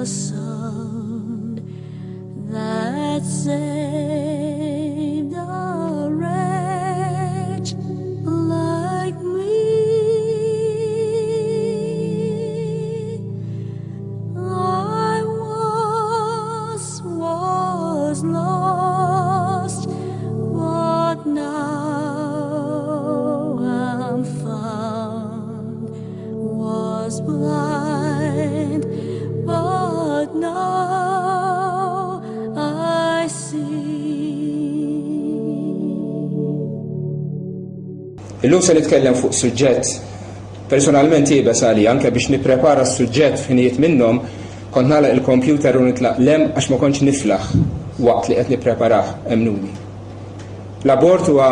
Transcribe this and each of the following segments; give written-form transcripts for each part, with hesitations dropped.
sound that saved a wretch like me. I was lost, but now I'm found. Was blind, but now I see. Illum se nitkellem fuq suġġett personalment jibes għali anke biex nipprepara s-suġġett f'ħinijiet minnhom kont nagħlaq il-kompjuter u nitlaq lem għax ma kontx niflaħ waqt li qed nippreparah emnuni. L-abort huwa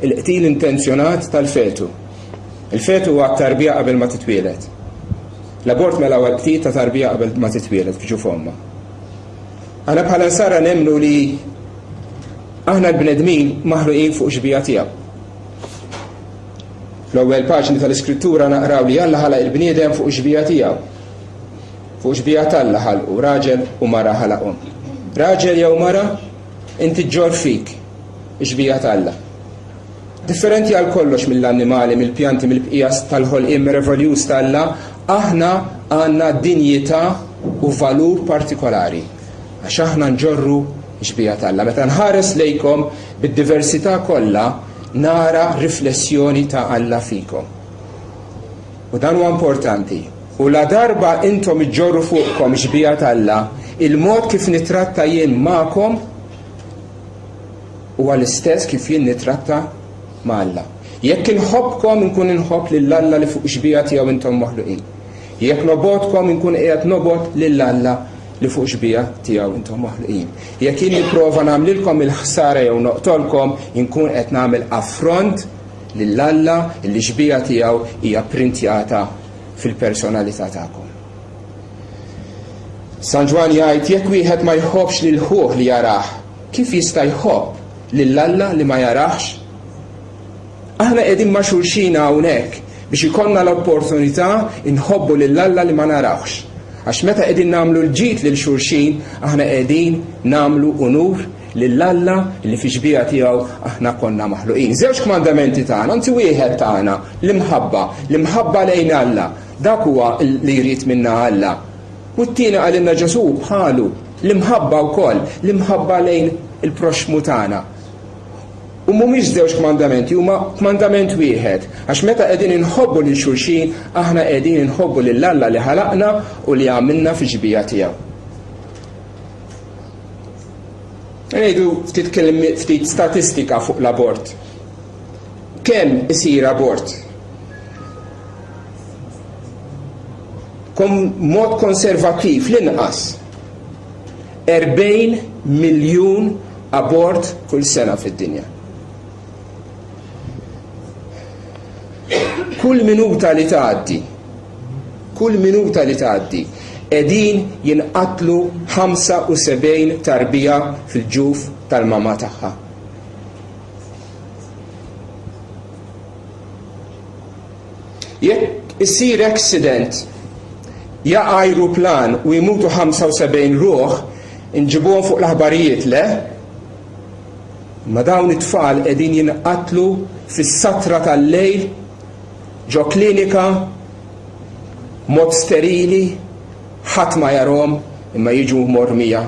l-qtil intenzjonat tal-fetu. Il-fetu huwa tarbija qabel ma titwieled. L-abort mela huwa qtil ta' tarbija qabel ma titwieled f'ġuf omma. Aħna bħala nsara nemmnu li aħna l-bnedmin maħluqin fuq ġbija tiegħu. L-ewwel paġni tal-Iskrittura naqraw li Alla ħalaq il-bniedem fuq ġbija tiegħu. Fuq ġbija tal-Alla ħalqu raġel u mara ħalaqhom. Raġel jew mara inti ġġor fik ġbija tal-Alla. Differenti għal kollox mill-annimali, mill-pjanti, mill-bqijas tal-ħolqien revoljus tal-Alla, aħna għandna dinjità u valur partikolari. Għax aħna nġorru ġbija tal-Alla. Meta nħares lejkom bid-diversità kollha nara riflessjoni ta' Alla fikom. U dan huwa importanti. U la darba intom iġġorru fuqkom ġbija tal-Alla, il-mod kif nitratta jien magħkom huwa l-istess kif jien nitratta ma' Alla. Jekk inħobbkom inkun inħobb lill-Alla li fuq ġbija tiegħu intom moħluqin. Jekk nobodkom inkun qiegħed nobod lill-Alla li fuq ġbija tiegħu intom moħluqin. Jekk jien nipprova nagħmlilkom il-ħsara jew noqtolkom inkun qed nagħmel affront lill-Alla li ġbija tiegħu hija printjata fil-personalità tagħkom. San Ġwan jgħid jekk wieħed ma jħobbx lil ħuh li jarah, kif jista' jħobb lill-Alla li ma jaraħx? Aħna qegħdin ma' xulxin hawnhekk biex ikollna l-opportunità inħobbu lill-Alla li ma narawx. Għax meta qegħdin nagħmlu l-ġid lil xulxin, aħna qegħdin nagħmlu unur lill-Alla li fi ġbija tiegħu aħna konna maħluqin. Żewġ kmandamenti tagħna, anzi wieħed tagħna, l-imħabba lejn Alla. Dak huwa li jrid minna Alla. U t-tieni għalilna Ġesu bħalu l-imħabba wkoll, l-imħabba lejn il-proxmu tagħna. U mhumiex żewġ kmandamenti, huma kmandament wieħed, għax meta qegħdin inħobbu lil xulxin, aħna qegħdin inħobbu lill-Alla li ħalaqna u li għamilna fi ġbija tiegħu. Ngħidu ftit statistika fuq l-abort. Kemm isir abort? Mod konservattiv l-inqas 40 miljun abort kull sena fid-dinja. Kull minuta li tgħaddi qegħdin jinqatlu 75 tarbija fil-ġuf tal-mama tagħha. Jekk isir accident jaqa' ajruplan u jmutu 75 ruħ, inġibuhom fuq l-aħbarijiet le? Ma dawn it-tfal qegħdin jinqatlu fis-satra tal-lejl ġo klinika mod sterili, ħadd ma jarhom imma jiġu mormija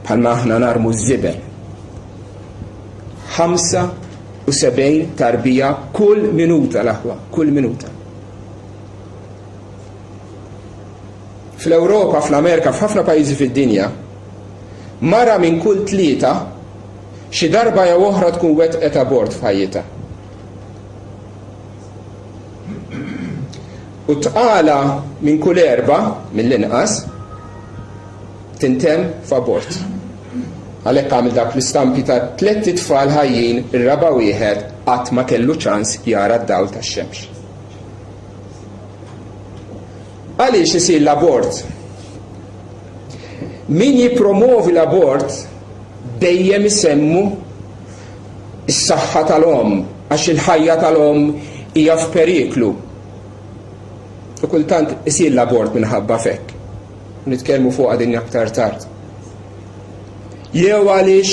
bħalma aħna narmu żibel. 75 tarbija kull minuta l-aħwa, kull minuta. Fl-Ewropa, fl-Amerika, f'ħafna pajjiżi fid-dinja, mara minn kull 3 xi darba jew oħra tkun wettqet abort f'ħajjitha. U tqala minn kull 4 mill-inqas tintemm f'abort. Għalhekk għamil dak l-istampi ta' 3 tfal ħajjin, ir-raba' wieħed qatt ma kellu ċans jara d-dawl tax-xemx. Għaliex isir l-abort? Min jippromovi l-abort dejjem isemmu is-saħħa tal-om għax il-ħajja tal-om hija f'periklu. U kultant isir l-abort minħabba fekk. nitkellmu fuq din aktar tard. Jew għaliex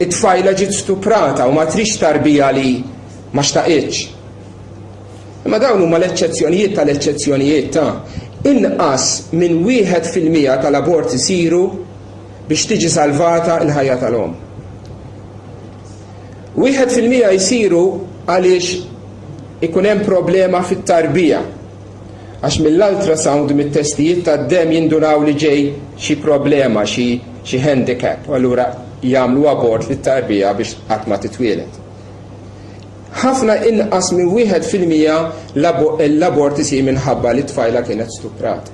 it-tfajla ġiet stuprata u ma trix tarbija li ma xtaqitx. Imma dawn huma l-eċċezzjonijiet tal-eċċezzjonijiet ta' inqas minn 1% tal-abort isiru biex tiġi salvata l-ħajja tal-om. 1% jsiru għaliex ikun hemm problema fit-tarbija. Għax mill-ultrasound mit-testijiet tad-dem jindunaw li ġej xi problema, xi handicap, u allura jagħmlu abort fit-tarbija biex qatt ma titwieled. Ħafna inqas minn 1% l-abort isir minħabba li t-tfajla kienet stuprata.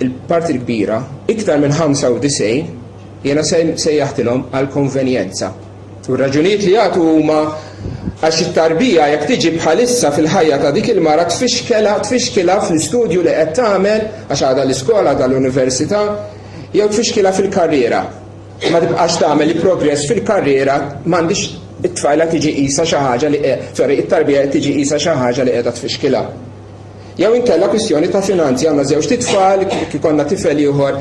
Il-parti l-kbira, iktar minn 95, jena sejjaħtilhom għal konvenjenza. U raġunijiet li jagħtu huma għax it-tarbija jekk tiġi bħalissa fil-ħajja ta' dik il-mara tfixkela fl-istudju li qed tagħmel għax għadha l-iskola tal-università jew tfixkela fil-karriera. Ma tibqax tagħmel progress fil-karriera m'għandix it-tfajla tiġi qisha xi ħaġa li it-tarbija tiġi qisha xi ħaġa li qiegħda tfixkilha. Jew inkella kwistjoni ta' finanzi, għandna żewġ titfal, kikonna tifel ieħor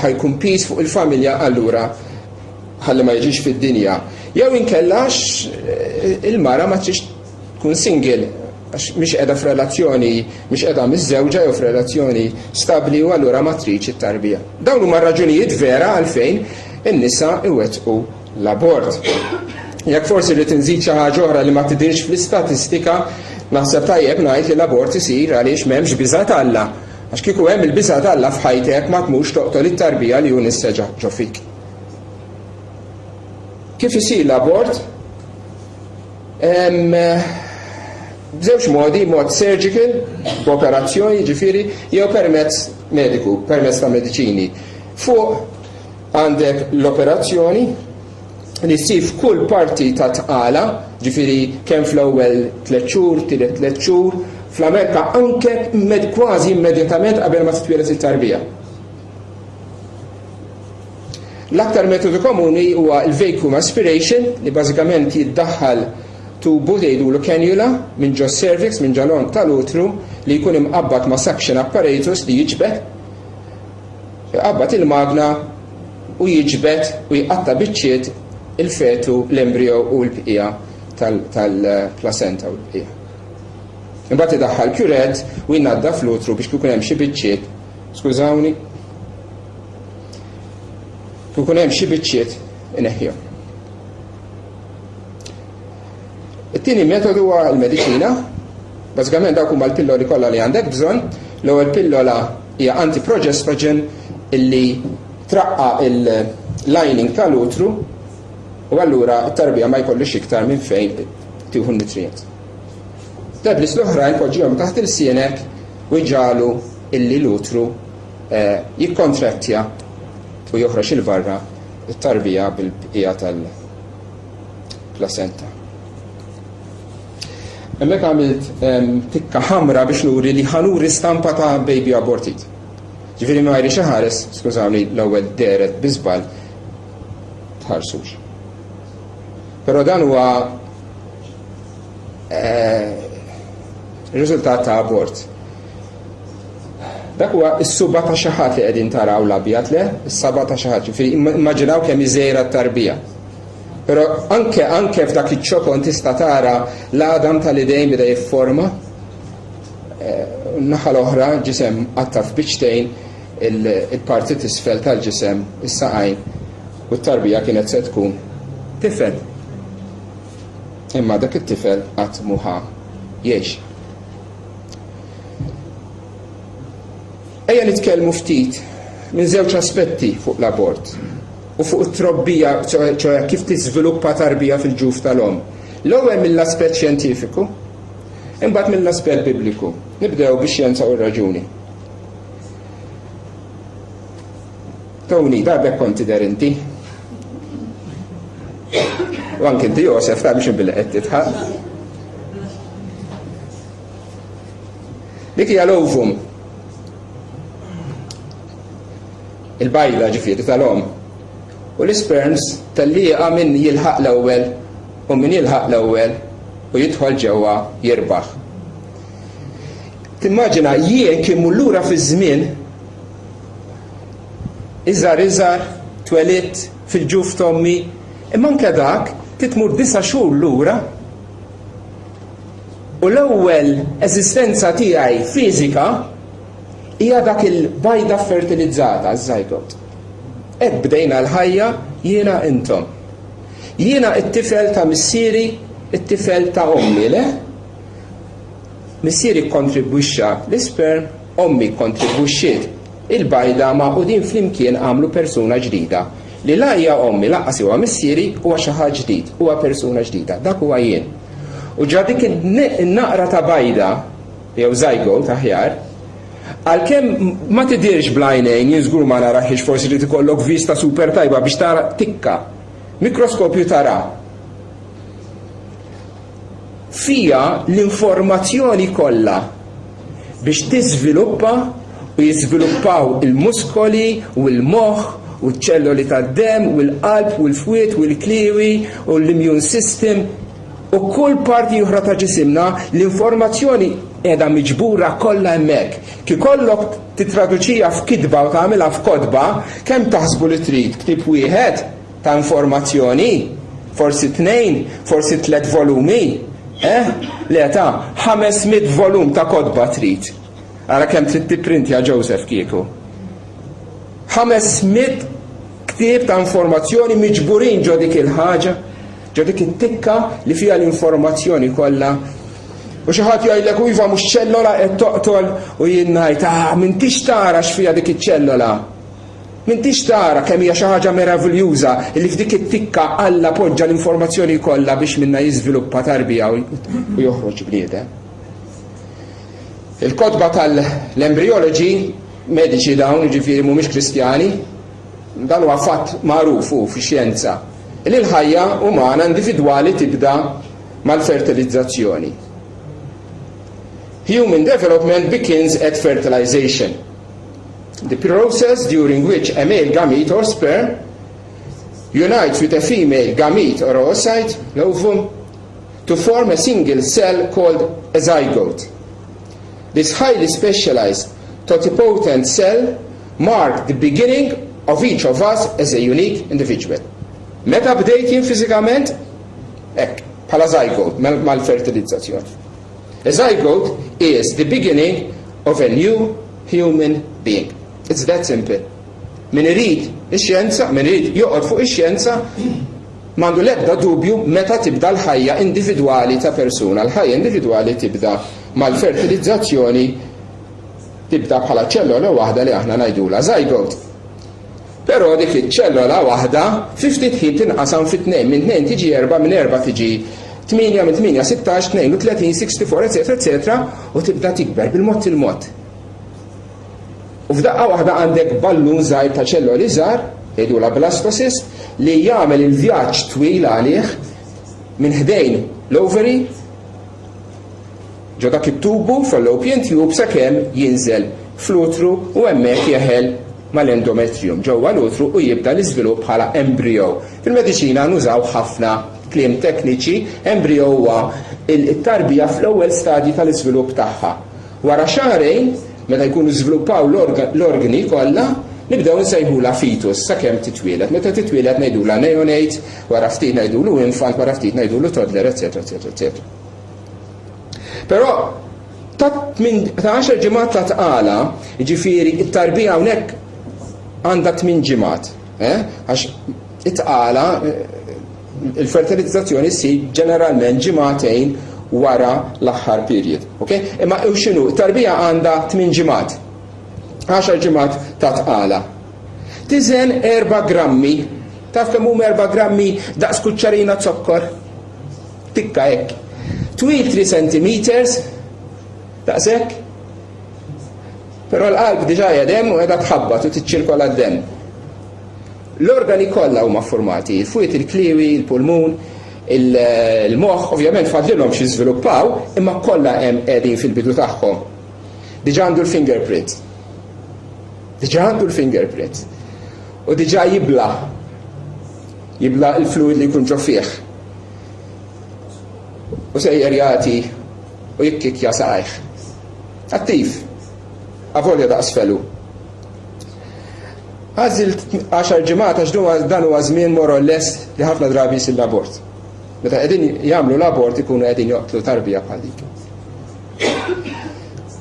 ħajkun pis fuq il-familja allura ħalli ma jiġix fid-dinja. Jew inkella il-mara ma tix tkun single għax mhix qiegħda f'relazzjoni, mhix qiegħda miż-żewġa jew f'relazzjoni stabbli u allura ma tridx it-tarbija. Dawn huma raġunijiet vera għalfejn in-nisa iwettqu l-abort. Jekk forsi li tinżid xi ħaġa oħra li ma tidhirx fl-istatistika, naħseb tajjeb ngħid li l-abort isir għaliex m'hemmx biża' Alla. Għax kieku hemm il-biża' Alla f'ħajtek ma tmux toqtol it-tarbija li hu nisseġa ġo fik. Kif isir l-abort? B'żewġ modi, mod surgical, b'operazzjoni ġifieri, jew permezz mediku, permezz ta' mediċini. Fuq għandek l-operazzjoni li ssir f'kull parti ta' tqala, ġifieri kemm fl-ewwel 3 xhur, tielet 3 xhur, fl-Amerika anke kważi immedjatament qabel ma titwieled it-tarbija. L-aktar metodu komuni huwa l-vacuum aspiration li bażikament jiddaħħal tubu tgħidulu cannula minn ġo cervix, minn ġalon tal-utru li jkun imqabbad ma' suction apparatus li jiġbed, iqabbad il-magna u jiġbed u jqatta' biċċiet il-fetu, l-embryo u l-bqija tal-placenta u l-bqija. Imbagħad idaħħal kuret u jnaddaf l-utru biex kikun hemm xi biċċiet, skużawni, kikun hemm xi biċċiet ineħħihom. It-tieni metodu huwa l-mediċina, bażikament dawk huma l-pilloli kollha li għandek bżonn. L-ewwel pillola hija antiprogestogen illi traqqa il-lining tal-utru u allura t-tarbija ma jkollux iktar minn fejn tieħu n-nutrient. Tablis l-oħrajn poġġihom taħt il-sienek u jġalu illi l-utru jikkontrattja u joħroġ il-barra it-tarbija bil-bqija tal-placenta. Hemmhekk għamilt tikka ħamra biex nuri li ħanuri stampa ta' baby aborted. Ġifieri ma jri xi ħares, skużawni, l-ewwel deret biżbal tħarsux. Però dan huwa riżultat ta' abort. Dak huwa s-suba ta' xi ħadd li qegħdin taraw l-abjad le, is-saba ta' xi ħadd. Ġifieri immaġinaw kemm iżejra t-tarbija. Però anke f'dak iċ-ċokon tista' tara l-għadam tal-idejn bida jifforma, naħa l-oħra ġisem qattaf biċtejn il-parti t'isfel tal-ġisem, is-saqajn, u t-tarbija kienet se tkun tifel. Imma dak it-tifel qatt muħa jgħix. Ejja nitkellmu ftit minn żewġ aspetti fuq l-abort u fuq it-trobbija, ċoħe kif tiżviluppa tarbija fil-ġuf tal-om. L-ewwel mill-aspett xjentifiku, imbagħad mill-aspett bibliku. Nibdew bix-xjenza u r-raġuni. Tony, darbek kontider inti. U anke inti Josef, ta' biex inbilqed titħaq. Dik hija l-ovum. Il-bajda ġifieri tal-om. U l-sperms tal-lieqa minn jilħaq l-ewwel u min jilħaq l-ewwel u jidħol ġewwa jirbaħ. timmaġina jien kien lura fi żmien iżgħar twelidt fil-ġuf tommi, imma anke dak titmur 9 xhur lura u l-ewwel eżistenza tiegħi fiżika hija dak il-bajda fertilizzata ż-zygote. Hekk bdejna l-ħajja jiena intom. Jiena t-tifel ta' missieri, it-tifel ta' ommi, le? Missieri kontribwixxa l-isperm, ommi kontribwixxiet il-bajda ma' u din flimkien għamlu persuna ġdida. Li la hija ommi laqqas huwa missieri huwa xi ħaġa ġdid, huwa persuna ġdida, dak huwa jien. U ġa dik in-naqra ta' bajda jew zygote aħjar, għalkemm ma tidirx blajnejn jien żgur ma naraħiex forsi li tikollok vista super tajba biex tara tikka, mikroskopju tara. Fija l-informazzjoni kollha biex tiżviluppa u jiżviluppaw il-muskoli u l-moħħ u ċ-ċelloli tad-demm u l-qalb u l-fwiet u l-kliwi u l-immune system u kull parti oħra ta' ġisimna l-informazzjoni qiegħda miġbura kollha hemmhekk. Kif kollok titraduċija f'kitba u tagħmilha f'kotba, kemm taħsbu li trid ktieb wieħed ta' informazzjoni? Forsi 2, forsi 3 volumi? Le ta' 500 volum ta' kotba trid. Ara kemm trid tipprintja Joseph kieku. 500 ktieb ta' informazzjoni miġburin ġo dik il-ħaġa, ġo dik it-tikka li fiha l-informazzjoni kollha. U xi ħadd jgħidlek u iva mhux ċellola qed toqtol u jien ngħid m'intix tara x'fiha dik iċ-ċellola. M'intix tara kemm hija xi ħaġa meraviljuża li f'dik it-tikka Alla poġġa l-informazzjoni kollha biex minnha jiżviluppa tarbija u joħroġ bliedem. Il-kotba tal-embryology mediċi dawn, ġifieri mhumiex Kristjani, dan huwa fatt magħruf fix-xjenza. Li l-ħajja umana individwali tibda mal-fertilizzazzjoni. Human development begins at fertilization, the process during which a male gamete or sperm unites with a female gamete or oocyte, ovum, to form a single cell called a zygote. This highly specialized totipotent cell marked the beginning of each of us as a unique individual. Meta bdejt jien fiżikament? Bħala zygote mal-fertilizzazzjoni. A zygote is the beginning of a new human being. It's that simple. Min irid ix-xjenza, min irid joqgħod fuq ix-xjenza, m'għandu l-ebda dubju meta tibda l-ħajja individwali ta' persuna. L-ħajja individwali tibda mal-fertilizzazzjoni, tibda bħala ċellola waħda li aħna ngħidula zygote. Però dik iċ-ċellola waħda fi ftit ħin tinqasam fi 2, minn 2 tiġi 4, minn 4 tiġi 8, minn 8 16, 32, 64, etc. u tibda tikber bil-mod il-mod. U f'daqqa waħda għandek ballun żgħir ta' ċelloli żgħar, jgħidula blastocist, li jagħmel il-vjaġġ twil għalih minn ħdejn l-ovary ġo dak it-tubu fl-fallopian tube sakemm jinżel fl-utru u hemmhekk jeħel mal-endometrium ġewwa l-utru u jibda l-iżvilupp bħala embryo. Fil-mediċina nużaw ħafna kliem tekniċi, embryo huwa it-tarbija fl-ewwel stadji tal-iżvilupp tagħha. Wara xahrejn, meta jkunu żviluppaw l-organi kollha, nibdew nsejħula fetus sakemm titwieled. Meta titwieled ngħidula neonate, wara ftit ngħidulu infant, wara ftit ngħidulu toddler, etc. Però ta' 10 ġimgħat ta' tqala, jiġifieri t-tarbija hawnhekk għandha 8 ġimgħat, għax it-tqala il-fertilizzazzjoni ssir ġeneralment ġimgħatejn wara l-aħħar period. Imma x'inhu t-tarbija għandha 8 ġimgħat, 10 ġimgħat ta' tqala. Tiżen 4 grammi, taf kemm huma 4 grammi daqs kuċċarina zokkor? Tikka hekk. Twil 3 centimeters, daqshekk. Però l-qalb diġà jedem u qiegħda tħabbat u tiċċirkola d-demm. L-organi kollha huma formati, il-fwiet, il-kliwi, il-pulmun, il-moħħ, ovvjament fadlilhom xi żviluppaw, imma kollha hemm qegħdin fil-bidu tagħhom. Diġà għandu l-fingerprint. Diġà għandu l-fingerprint. U diġà jibla l-fluid li jkun ġo fih. U sejjer jagħti u jikkikja saqajh. attiv, avolja daqs felu. Għażilt 10 ġimgħat għax dan huwa żmien more or less li ħafna drabi jsir l-abort. Meta qegħdin jagħmlu l-abort ikunu qegħdin joqtlu tarbija bħal dik.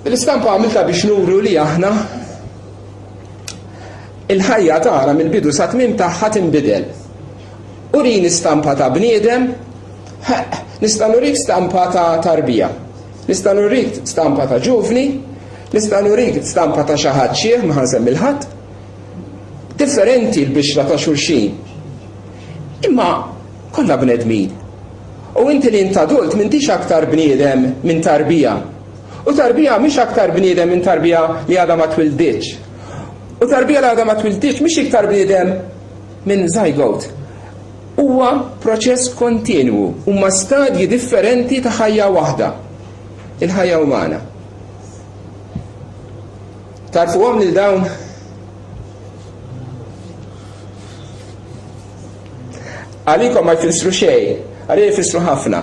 L-istampa għamilta biex nuru li aħna il-ħajja tagħna mill-bidu sa tmiem tagħha tinbidel. Urini stampa ta' bniedem, nista' nurik stampa ta' tarbija, nista' nurik stampa ta' ġuvni, nista' nurik stampa ta' xi ħadd xieħ ma ħansem il-ħadd. Differenti l-bixra ta' xulxin. Imma kollha bnedmin. U inti li int adult m'intix aktar bniedem minn tarbija. U tarbija mhix aktar bniedem minn tarbija li għadha ma twildiċ. U tarbija li għadha ma twildiċ mhix iktar bniedem minn zygote. Huwa proċess kontinwu, huma stadji differenti ta' ħajja waħda. Il-ħajja umana. Tarfuhom lil dawn għalikom ma jfissru xejn, għalli jfissru ħafna.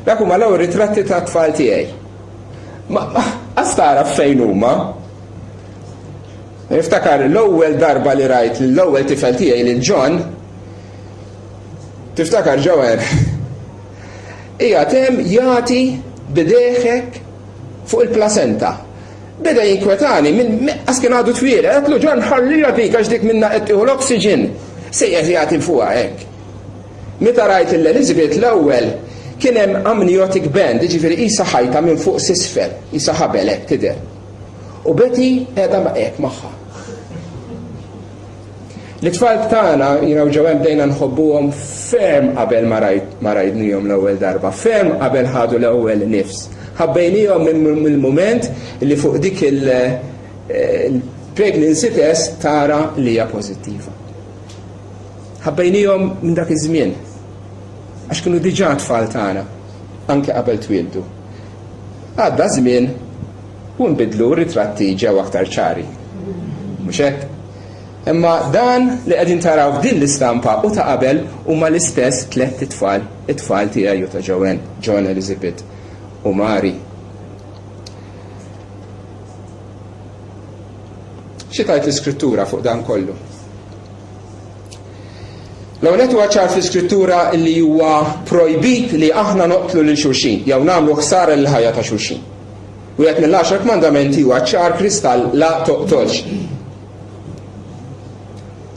Dak huma l-ewwel ritratti ta' tfal tiegħi. Astara fejn huma. Niftakar l-ewwel darba li rajt l-ewwel tifel tiegħi lil John, tiftakar ġewwer. Hija tem jagħti bideħek fuq il-plasenta. Beda jinkwetani minn qas kien għadu twil, qedlu John ħallija dik għax dik minna qed tieħu l-oksiġen. Sejjer jagħti fuqha hekk. Meta rajt l-Elizabeth l-ewwel kien hemm amniotic band, jiġifieri qisha ħajta minn fuq s'isfel, qisha ħabel hekk tidher. U Betty qiegħda hekk magħha. L-itfal tagħna ġew hemm bdejna nħobbuhom ferm qabel ma rajtnihom l-ewwel darba, ferm qabel ħadu l-ewwel nifs. Ħabbejnihom mill-mument li fuq dik il-pregnancy test tara li hija pożittiva. Ħabbejnihom minn dak iż-żmien għax kienu diġà tfal tagħna anke qabel twildu. Għadda żmien u nbidlu ritratti ġew aktar ċari. Mhux hekk? Imma dan li qegħdin taraw f'din l-istampa u ta' qabel huma l-istess tliet it-tfal tiegħi ta' Joanne, John, Elizabeth u Mary. Xi tajt l-iskrittura fuq dan kollu? L-għonet huwa ċar fl-iskrittura li huwa projbit li aħna noqtlu lil xulxin, jew nagħmlu ħsara lil ħajja ta' xulxin. U qed mill-10 mandamenti huwa ċar kristall la toqtolx.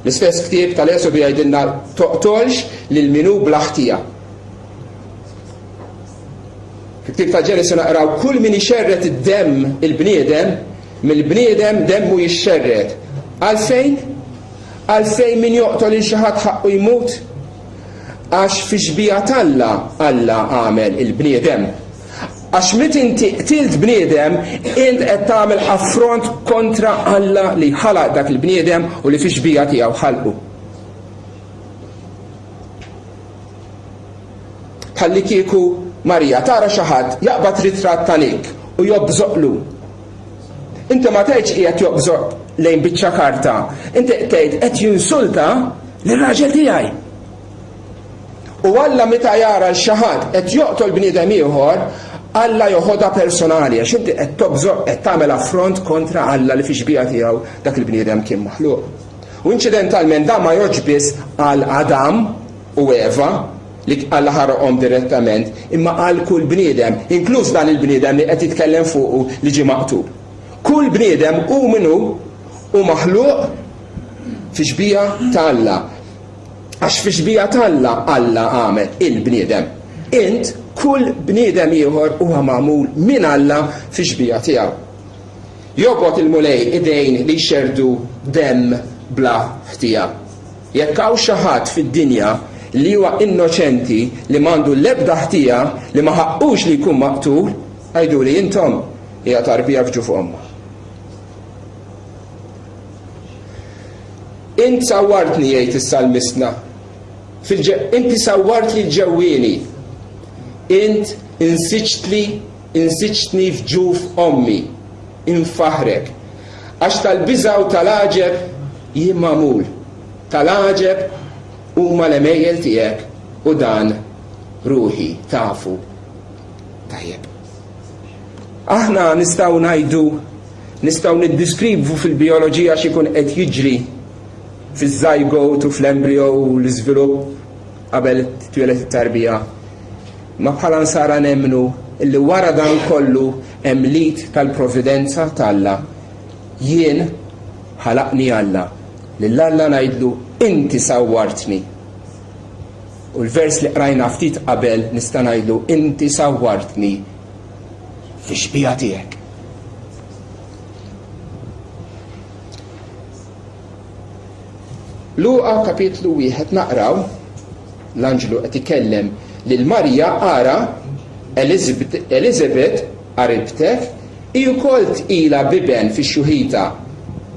L-istess ktieb tal-Esodu jgħidilna toqtolx lil minu bla ħtija. Fil-ktieb ta' Ġenesi naqraw kull min ixerret id-demm il-bniedem, mill-bniedem demmu jixxerret. Għalfejn min joqtol il xi ħadd ħaqqu jmut? Għax fi xbija Alla għamel il-bniedem. Għax mit inti qtilt bniedem, int qed tagħmel affront kontra Alla li ħalaq dak il-bniedem u li fi xbija tiegħu ħalqu. Bħalli kieku Marija tara xi ħadd jaqbad ritratt talik u jobżoqlu. Inti ma tgħidx qiegħed jobżoq lejn biċċa karta, inti tgħid qed jinsulta lir-raġel tiegħi. U Alla meta jara xi ħadd qed joqtol bniedem ieħor, Alla joħodha personali għax inti qed tobżoq qed tagħmel affront kontra Alla li fi xbija tiegħu dak il-bniedem kien maħluq. U inċidentalment dan ma joġbis għal Adam u Eva li Alla ħarqhom direttament, imma għal kull bniedem, inkluż dan il-bniedem li qed jitkellem fuqu li ġie maqtul. Kull bniedem hu minnu u maħluq fi xbija ta' Alla. Għax fi xbija ta' Alla għamel il-bniedem. Int kull bniedem ieħor huwa magħmul minn Alla fi xbija tiegħu. Jobgħod il-mulej idejn li jxerdu demm bla ħtija. Jekk hawn xi ħadd fid-dinja li huwa innoċenti li m'għandu l-ebda ħtija li ma ħaqqux li jkun maqtul, għajdu li intom hija tarbija f'ġuf omma. Int sawwartni jgħid is-salmistna. Inti sawwart li ġewwieni. Int insiċtni f'ġuf ommi. Infaħrek. Għax tal-biża u tal-għaġeb jien magħmul. Tal-għaġeb huma l-emejjel tiegħek u dan ruħi tafu. Tajjeb. Aħna nistgħu ngħidu, nistgħu niddiskrivu fil-bioloġija x'ikun qed jiġri fiż-zygote u fl-embryo u l-iżvilupp qabel twieled it-tarbija. Ma bħala nsara nemmnu illi wara dan kollu hemm lit tal-providenza t'Alla. Jien ħalaqni Alla, lil Alla ngħidlu inti sawwartni. U l-vers li qrajna ftit qabel nista' ngħidlu inti sawwartni fix-xbija tiegħek. Luqa kapitlu 1 naqraw l-anġlu qed ikellem lil Marja ara Elizabeth qaribtek hi wkoll tqila biben fix-xuħita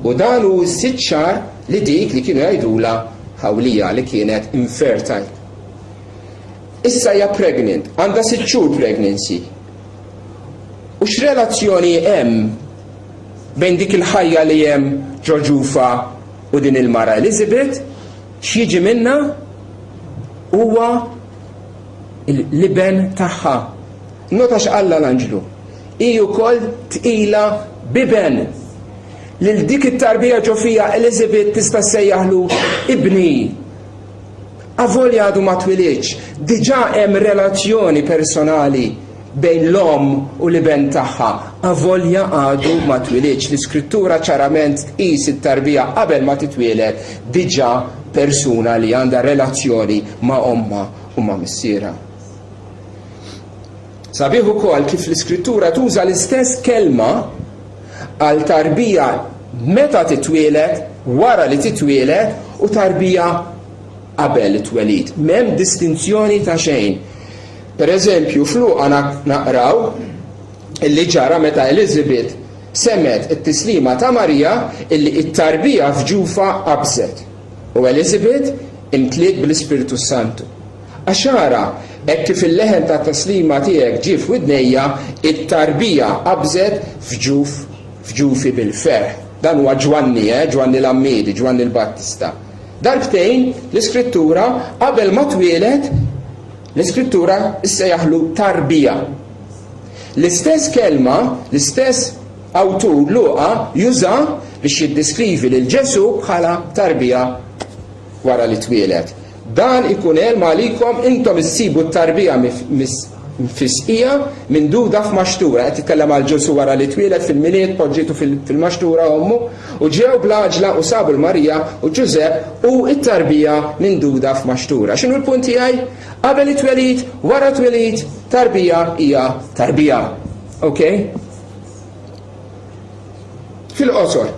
u dan hu 6 xahar li dik li kienu jgħidula ħawlija li kienet infertile. Issa hija pregnant, għandha 6 xhur pregnancy. U x'relazzjoni hemm bejn dik il-ħajja li hemm ġoġufa u din il-mara Elizabeth? X'jiġi minnha huwa l-liben tagħha. Nota x'qalla l-anġlu. Hi wkoll tqila biben. Lil dik it-tarbija ġo fiha Elizabeth tista' sejjaħlu ibni. Avolja għadu ma twilitx, diġà hemm relazzjoni personali bejn l-om u l-iben tagħha. Avolja għadu ma twilitx. L-iskrittura ċarament tqis it-tarbija qabel ma titwieled diġà persuna li għandha relazzjoni ma' omma u ma' missiera. Sabiħ ukoll kif l-iskrittura tuża l-istess kelma għal tarbija meta titwieled, wara li titwieled u tarbija qabel it-twelid. M'hemm distinzjoni ta' xejn. Pereżempju f'Luqa naqraw illi ġara meta Elizabeth semet it-tislima ta' Marija illi it-tarbija f'ġufa qabżet. U Elizabeth imtliet bl-Ispiritu Santu. Għaxara hekk kif il-leħen ta' taslima tiegħek ġie f'widnejja, it-tarbija qabżet f'ġufi bil-ferħ. Dan huwa Ġwanni, Ġwanni l-Ammidi, Ġwanni l-Battista. Darbtejn l-iskrittura qabel ma twieled l-iskrittura issejjaħlu tarbija. L-istess kelma, l-istess awtur Luqa juża biex jiddeskrivi lil Ġesu bħala tarbija wara li twieled. Dan ikun elm għalikom intom issibu t-tarbija mfisqija minn duda f'maxtura. Qed jitkellem għal Ġesu wara li twieled fil-miliet poġġitu fil-maxtura ommu u ġew blaġla u sabu l-Marija u Ġusepp u t-tarbija minn duda f'maxtura. X'inhu l-punt tiegħi? Qabel it-twelid, wara twelid, tarbija hija tarbija. Okay? Fil-qosor.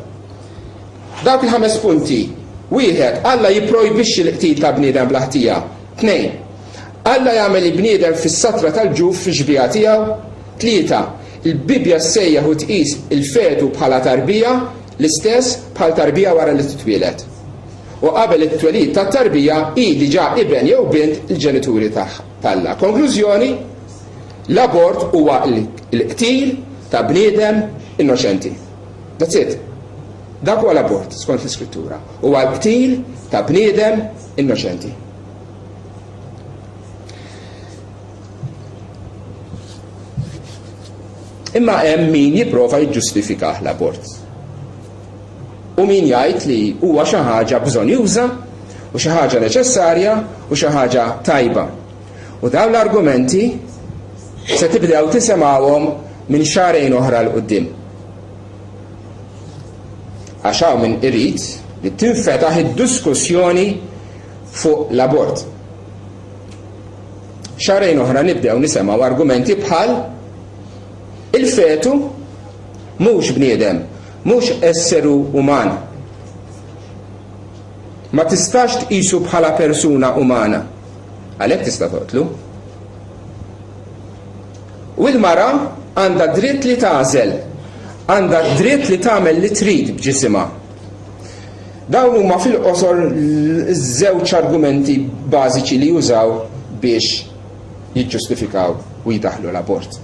Dawk il-5 punti. 1. Alla jipprojbixxi l-qtil ta' bniedem bla ħtija. 2. Alla jagħmel il-bniedem fis-satra tal-ġuf fix-xbija tiegħu. 3. Il-Bibja ssejjaħ u tqis il-fetu bħala tarbija l-istess bħal tarbija wara li titwieled. U qabel it-twelid tat-tarbija hi diġà iben jew bint il-ġenituri tagħha. Konklużjoni, l-abort huwa l-qtil ta' bniedem innoċenti. That's it. Dak huwa l-abort skont l-iskrittura. Huwa l-qtil ta' bniedem innoċenti. Imma hemm min jipprova jiġġustifikah l-abort. U min jgħid li huwa xi ħaġa bżonn juża u xi ħaġa neċessarja u xi ħaġa tajba. U dawn l-argumenti se tibdew tisimgħuhom minn xahrejn oħra l quddiem. Għax hawn min irid li tinfetaħ id-diskussjoni fuq l-abort. Xahrejn oħra nibdew nisimgħu argumenti bħal il-fetu mhux bniedem, mhux esseru uman. Ma tistax tqisu bħala persuna umana. Għalhekk tista' toqtlu. U l-mara għandha dritt li tagħżel, għandha dritt li tagħmel li trid b'ġisimha. Dawn huma fil-qosor żewġ argumenti bażiċi li jużaw biex jiġġustifikaw u jidaħlu l-abort.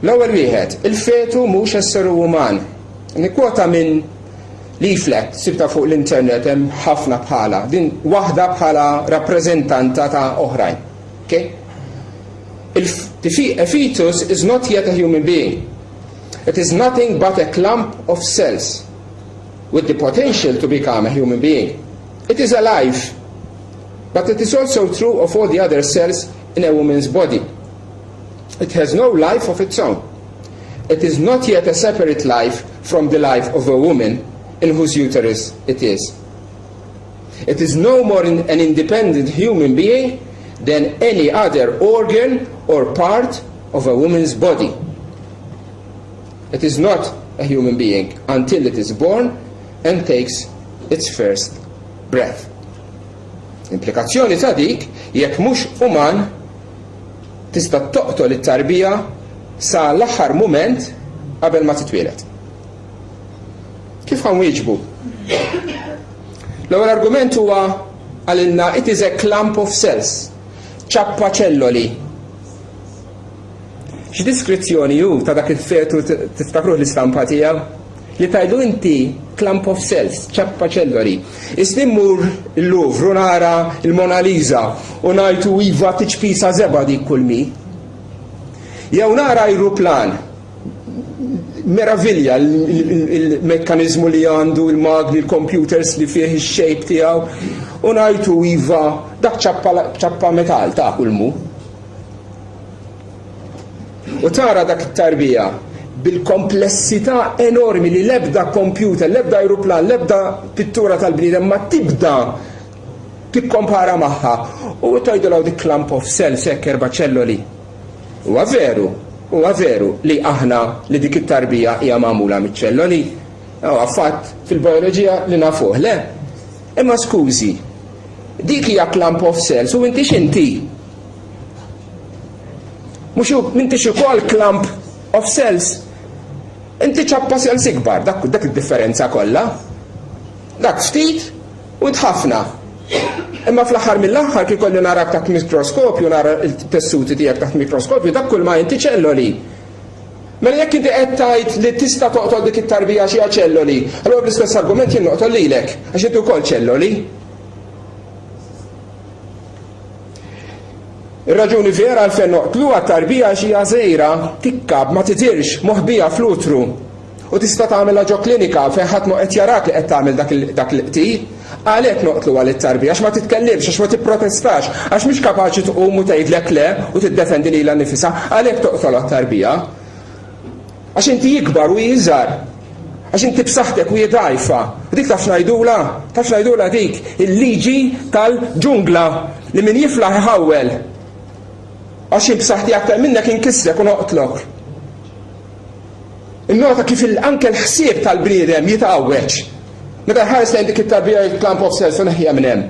L-ewwel wieħed, il-fetu mhux esseru uman. Nikkwota minn leaflet sibta fuq l-internet hemm ħafna bħala, din waħda bħala rappreżentanta ta' oħrajn. Okay? A fetus is not yet a human being. It is nothing but a clump of cells with the potential to become a human being. It is alive, but it is also true of all the other cells in a woman's body. It has no life of its own. It is not yet a separate life from the life of a woman in whose uterus it is. It is no more an independent human being than any other organ or part of a woman's body. It is not a human being until it is born and takes its first breath. Implikazzjoni ta' dik jekk mhux uman tista' toqtol it-tarbija sa l-aħħar mument qabel ma titwieled. Kif ħanwieġbu? L-ewwel argument huwa għalilna it is a clump of cells, ċappa ċelloli. X'diskrizzjoni hu ta' dak il-fetu tiftakruh l-istampa tiegħu? Li tajdu inti clump of cells, ċappa ċelloli. Isnimmur l-Louvre u nara il-Mona Lisa u ngħidu iva tiċpisa żeba dik kull mi. Jew nara ajruplan, meravilja il-mekkanizmu li għandu, il-magni, il-computers li fih ix-shape tiegħu u ngħidu iva dak ċappa metall ta' kull mu. U tara dak it-tarbija bil-komplessità enormi li l-ebda computer, l-ebda ajruplan, l-ebda pittura tal-bniedem ma tibda tikkompara magħha u tajdu law dik clump of cells hekk erba' ċelloli. Huwa veru li aħna li dik it-tarbija hija magħmula miċ-ċelloli. Huwa fatt fil-bioloġija li nafuh, le? Imma skużi, dik hija clump of cells u inti x'inti? Mhux m'intix ukoll clump of cells. Inti ċappa cells ikbar, dak id-differenza kollha. Dak ftit u ħafna. Imma fl-aħħar mill-aħħar kif kolli narak taħt mikroskopju, nara l-tessuti tiegħek taħt mikroskopju, dak kull ma inti ċelloli. Mela jekk inti qed tgħid li tista' toqtol dik it-tarbija xi ċelloli, allura bl-istess argument jien noqtol lilek għax inti wkoll ċelloli. Ir-raġuni vera għalfejn noqtlu għat-tarbija xi żgħira tikkab ma titirx moħbija fl-utru u tista' tagħmilha ġo klinika fejn ħadd ma qed jarak li qed tagħmel dak il-qtil. Għalhekk noqtlu għal it-tarbija għax ma titkellimx, għax ma tipprotestax, għax mhix kapaċi tqum u tgħidlek le u tiddefendi lilha nnifisha, għalhekk toqtol għat-tarbija. Għax inti jikbar u jiżgħar, għax inti b'saħħtek u dgħajfa. Dik taf ngħidula dik il-liġi tal-ġungla li min jiflaħ iħawwel. Għax b'saħħti aktar minnek inkissrek u noqtlok. Innota kif anke l-ħsieb tal-bniedem jitqawweġ. Meta ħares lejn dik it-tarbija il-clump of cells u neħħija minn hemm.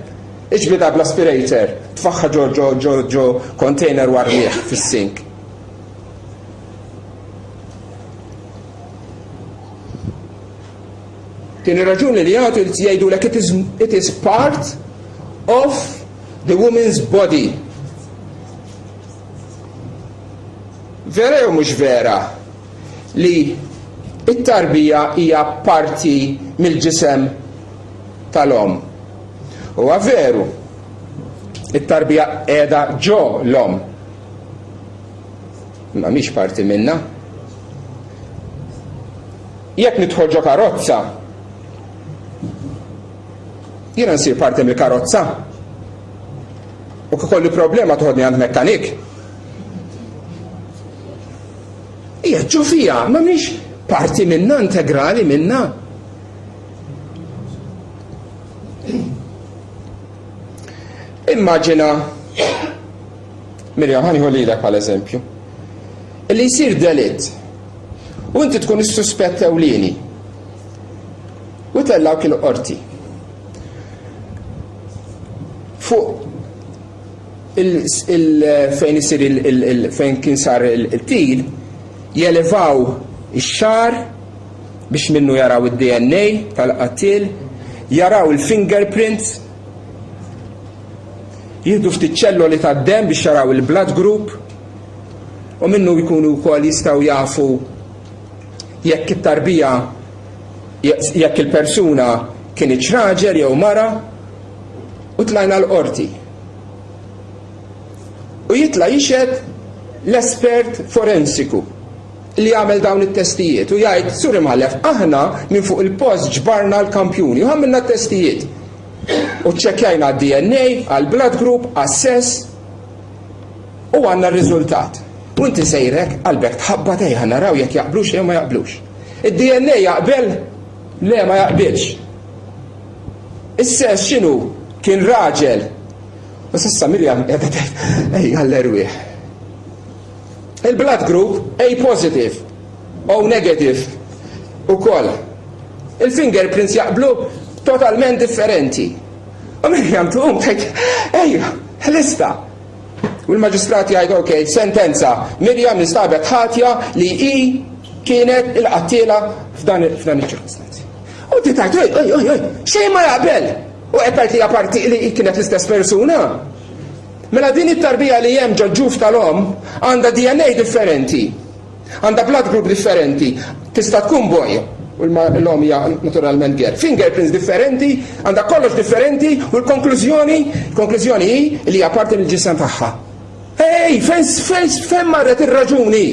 Iġbidha bl-aspirator, tfaħħa ġo container warrieħ fis-sink. Tieni raġuni li jgħidulek it is part of the woman's body. Vera jew mhux vera li it-tarbija hija parti mill-ġisem tal-om. Huwa veru, it-tarbija qiegħda ġo l-om. Ma mhix parti minnha. Jekk nidħol ġo karozza, jiena nsir parti mill-karozza. U kolli problema toħodni għand mekkanik. Hija ġo fiha, ma mhix parti minna, integrali minna. Immaġina, Mirjam, ħaniħu lilek għal eżempju, li jsir delitt u inti tkun is-suspett ewlieni u tellawk il-qorti. Fuq fejn isir fejn kien sar il-til, jelevaw ix-xar biex minnu jaraw id-DNA tal-qattil, jaraw il-fingerprints, jieħdu ftit ċelloli tad-dem biex jaraw il-blood group u minnu jkunu wkoll jistgħu jafu jekk it-tarbija jekk il-persuna kienet raġel jew mara u tlajna l-qorti. U jitla' jixhed l-espert forensiku li għamel dawn it-testijiet u jgħid Sur Imħallef, aħna minn fuq il-post ġbarna l-kampjuni u għamilna t-testijiet. U ċekkjajna DNA, għal-blood group, assess u għanna r-riżultat. U inti sejrek għalbek tħabba tejħa naraw jekk jaqblux jew ma jaqblux. Id-DNA jaqbel? Le, ma jaqbilx. Is-sess x'inhu? Kien raġel. U s'issa Mirjam qiegħda tgħid ej għall-erwieħ. Il-blood group A positive, O negative ukoll. Il-fingerprints jaqblu totalment differenti. U Mirjam tqum tgħid ejja, lista. U l-maġistrati jgħidu ok, sentenza, Mirjam nistabet ħatja li i kienet il-qattila f'dan iċ-ċirkostanzi. U ti tajt, oj, xejn ma jaqbel. U qed li apparti li kienet l-istess persuna. Mela din it-tarbija li hemm ġol-ġuf tal-om għandha DNA differenti, għandha blood group differenti, tista' tkun boj, u l-om hija naturalment ger. Fingerprints differenti, għandha kollox differenti, u l-konklużjoni hi li hija parti mill-ġisem tagħha. Ej, fejn marret ir-raġuni?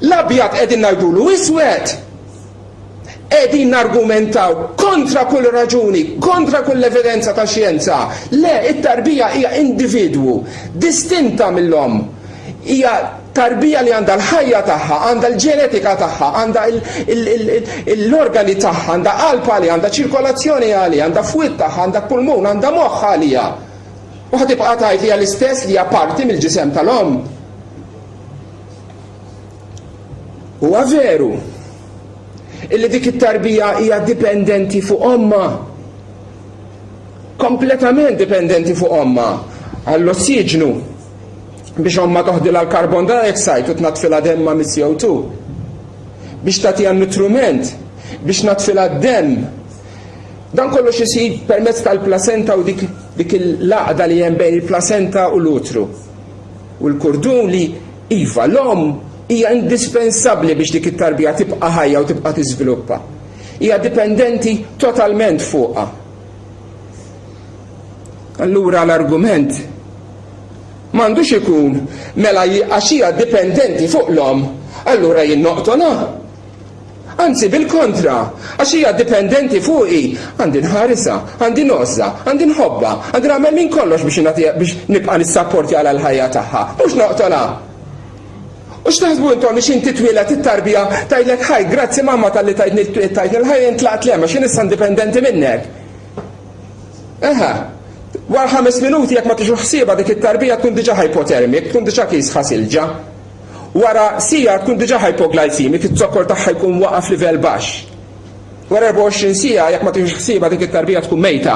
L-abjad qegħdin ngħidulu iswed. Qegħdin nargumentaw kontra kull raġuni, kontra kull evidenza ta' xjenza. Le, it-tarbija hija individwu distinta mill-om. Hija tarbija li għandha l-ħajja tagħha, għandha l-ġenetika tagħha, għandha l-organi tagħha, għandha qalb għalija, għandha ċirkolazzjoni għalija, għandha fwied tagħha, għandha pulmun, għandha moħħ għalija. U ħatibqa' tgħid li hija l-istess li hija parti mill-ġisem tal-om. Huwa veru illi dik it-tarbija hija dipendenti fuq omma. Kompletament dipendenti fuq omma. Għall-ossiġnu biex omma toħdilha l-carbon dioxide u tnatfilha demma mis-CO2. Biex tagħtiha nutriment, biex natfilha d-demm. Dan kollox isir permezz tal-plasenta u dik il-laqda li hemm bejn il-plasenta u l-utru. U l-kurdun li iva l-om hija indispensabbli biex dik it-tarbija tibqa' ħajja u tibqa' tiżviluppa. Hija dipendenti totalment fuqha. Allura l-argument m'għandux ikun mela għax hija dipendenti fuq l-om, allura jien noqtolha. Anzi bil-kontra, għax hija dipendenti fuqi, għandi nħarisa, għandi nożza, għandi nħobba, għandi nagħmel minn kollox biex nibqa' nissapporti għal l-ħajja tagħha, mhux noqtolha. U x'taħsbu intom biex inti twieled it-tarbija tgħidlek ħaj, grazzi mamma talli tajtni l-ħajja intlaqt lema x'in issa indipendenti minnek. Eħa, wara 5 minuti jekk ma tixu ħsieba dik it-tarbija tkun diġà hypothermic, tkun diġà kisħa silġa. Wara sija tkun diġà hypoglycemic, it-zokkor tagħha jkun waqaf livell baxx. Wara 24 sija jekk ma tixu ħsieba dik it-tarbija tkun mejta.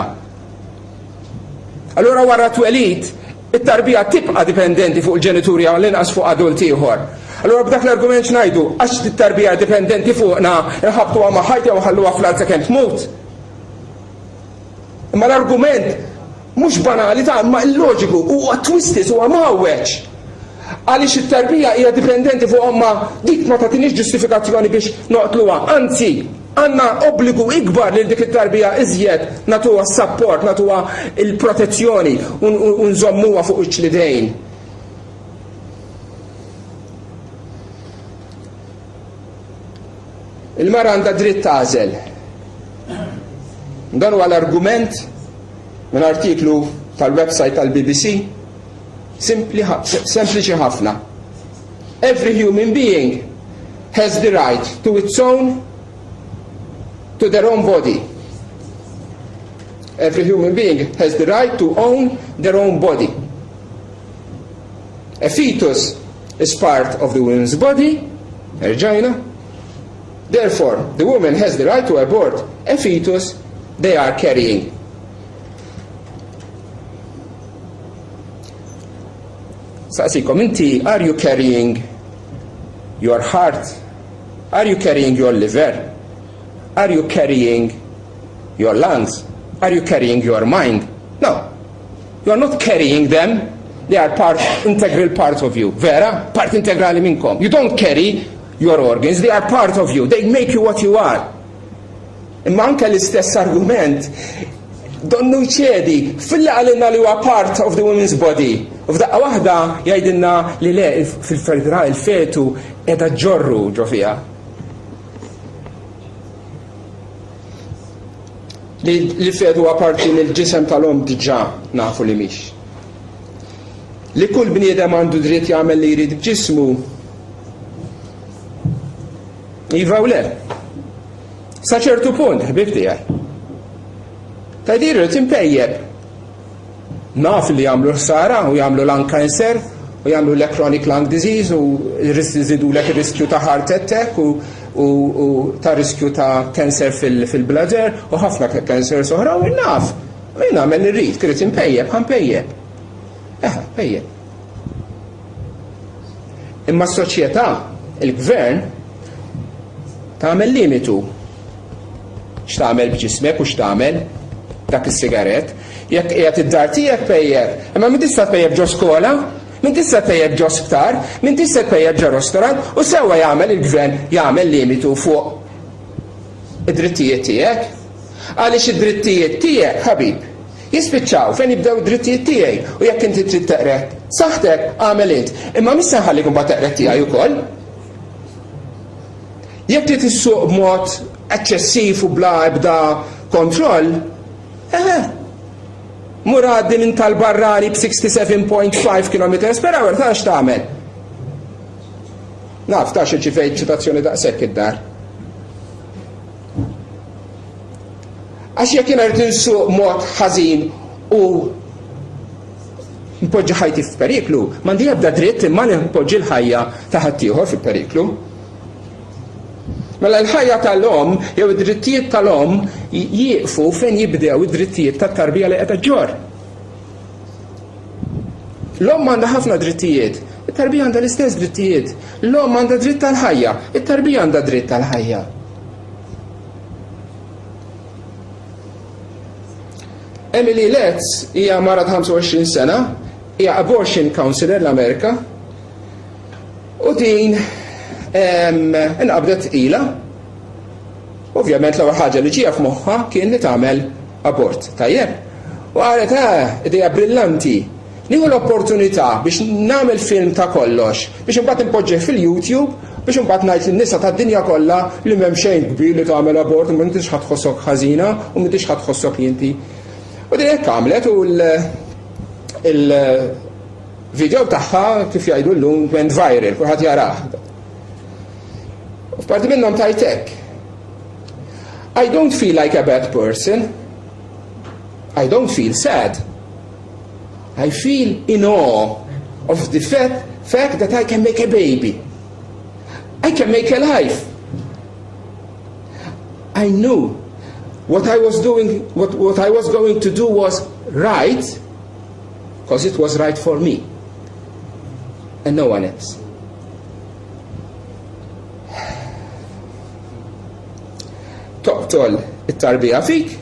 Allura wara twelid it-tarbija tibqa' dipendenti fuq il-ġenituri għal inqas fuq adult ieħor. Allura b'dak l-argument x'ngħidu għax it-tarbija dipendenti fuqna inħabtuha ma' ħajta u ħalluha fl-art sakemm tmut. Imma l-argument mhux banali ta' ma' illoġiku huwa twistis huwa mawweġ. Għaliex it-tarbija hija dipendenti fuq omma dik ma tagħtinix ġustifikazzjoni biex noqtluha, anzi għandna obbligu ikbar lil dik it-tarbija iżjed nagħtuha s-sapport, nagħtuha il-protezzjoni u nżommuha fuq iċ-ċlidejn. Il-mara għandha dritt tagħżel. Dan huwa l-argument minn artiklu tal-website tal-BBC sempliċi ħafna. Every human being has the right to their own body. Every human being has the right to own their own body. A fetus is part of the woman's body, a vagina. Therefore, the woman has the right to abort a fetus they are carrying. Saqsikom, inti, are you carrying your heart? Are you carrying your liver? Are you carrying your lungs? Are you carrying your mind? No. You are not carrying them. They are integral part of you. Vera? Part integrali minkom. You don't carry your organs. They are part of you. They make you what you are. Imma anke l-istess argument donnu ċedi fil-għalina li huwa part of the women's body. U f'daqqa waħda jgħidilna li le fil-ferdra il-fetu qiegħda ġorru ġo fiha. Li l-fetu huwa parti mill-ġisem tal-om diġà nafu li mhix. Li kull bniedem għandu dritt jagħmel li jrid b'ġismu. Iva u le. Sa ċertu punt, ħbib tiegħi. Tajdiru timpejjeb. Naf li jagħmlu ħsara u jagħmlu lung cancer u jagħmlu chronic lung disease u jżidulek ir-riskju ta' heart attack u ta' riskju ta' cancer fil-bladder u ħafna cancer oħra u naf. U jien nagħmel irrid, krid impejjeb, ħampejjeb. Pejjeb. Imma s-soċjetà, il-gvern, tagħmel limitu. X'tagħmel b'ġismek u x'tagħmel dak is-sigaret. Jekk qiegħed id-dar tiegħek pejjeb. Imma min tista' tpejjeb ġo skola, min tista' tpejjeb ġo sptar, min tista' tpejjeb ġo ristorant u sewwa jagħmel il-gvern jagħmel limitu fuq id-drittijiet tiegħek. Għaliex id-drittijiet tiegħek, ħabib, jispiċċaw fejn jibdew id-drittijiet tiegħi u jekk inti trid teqret saħtek għamel int. Imma mis se nħallik imbagħad teqret tiegħi wkoll. Jekk trid issuq b'mod eċċessiv u bla ebda kontroll, mur għaddi minn tal-barrani b'67.5 km/h ta' x'tagħmel. Naf ta' xi fejn ċitazzjoni daqshekk id-dar. Għax jekk jiena rrid insuq mod ħażin u npoġġi ħajti f'periklu, m'għandi ebda dritt imma npoġġi l-ħajja ta' ħaddieħor fil-periklu. Mela l-ħajja tal-om jew id-drittijiet tal-om jieqfu fejn jibdew id-drittijiet tat-tarbija li qiegħda ġġorr. L-om għandha ħafna drittijiet, it-tarbija għandha l-istess drittijiet. L-om għandha dritt tal-ħajja, it-tarbija għandha dritt tal-ħajja. Emily Letts hija mara ta' 25 sena, hija abortion counselor l-Amerika u din inqabdet ila. Ovvjament l-ewwel ħaġa li ġie f'moħħha kien li tagħmel abort. Tajjeb. U qalet idea brillanti. Nieħu l-opportunità biex nagħmel film ta' kollox, biex imbagħad impoġġeh fil-YouTube, biex imbagħad ngħid lin-nisa tad-dinja kollha li m'hemm xejn kbir li tagħmel abort u m'intix ħadd tħossok ħażina u m'intix ħadd tħossok li inti. U din hekk għamlet u l-video tagħha kif jgħidu llum went viral, kulħadd jarah. F'parti minnhom tajtek. I don't feel like a bad person. I don't feel sad. I feel in awe of the fact that I can make a baby. I can make a life. I knew what I was doing, what I was going to do was right, because it was right for me and no one else. Toqtol it-tarbija fik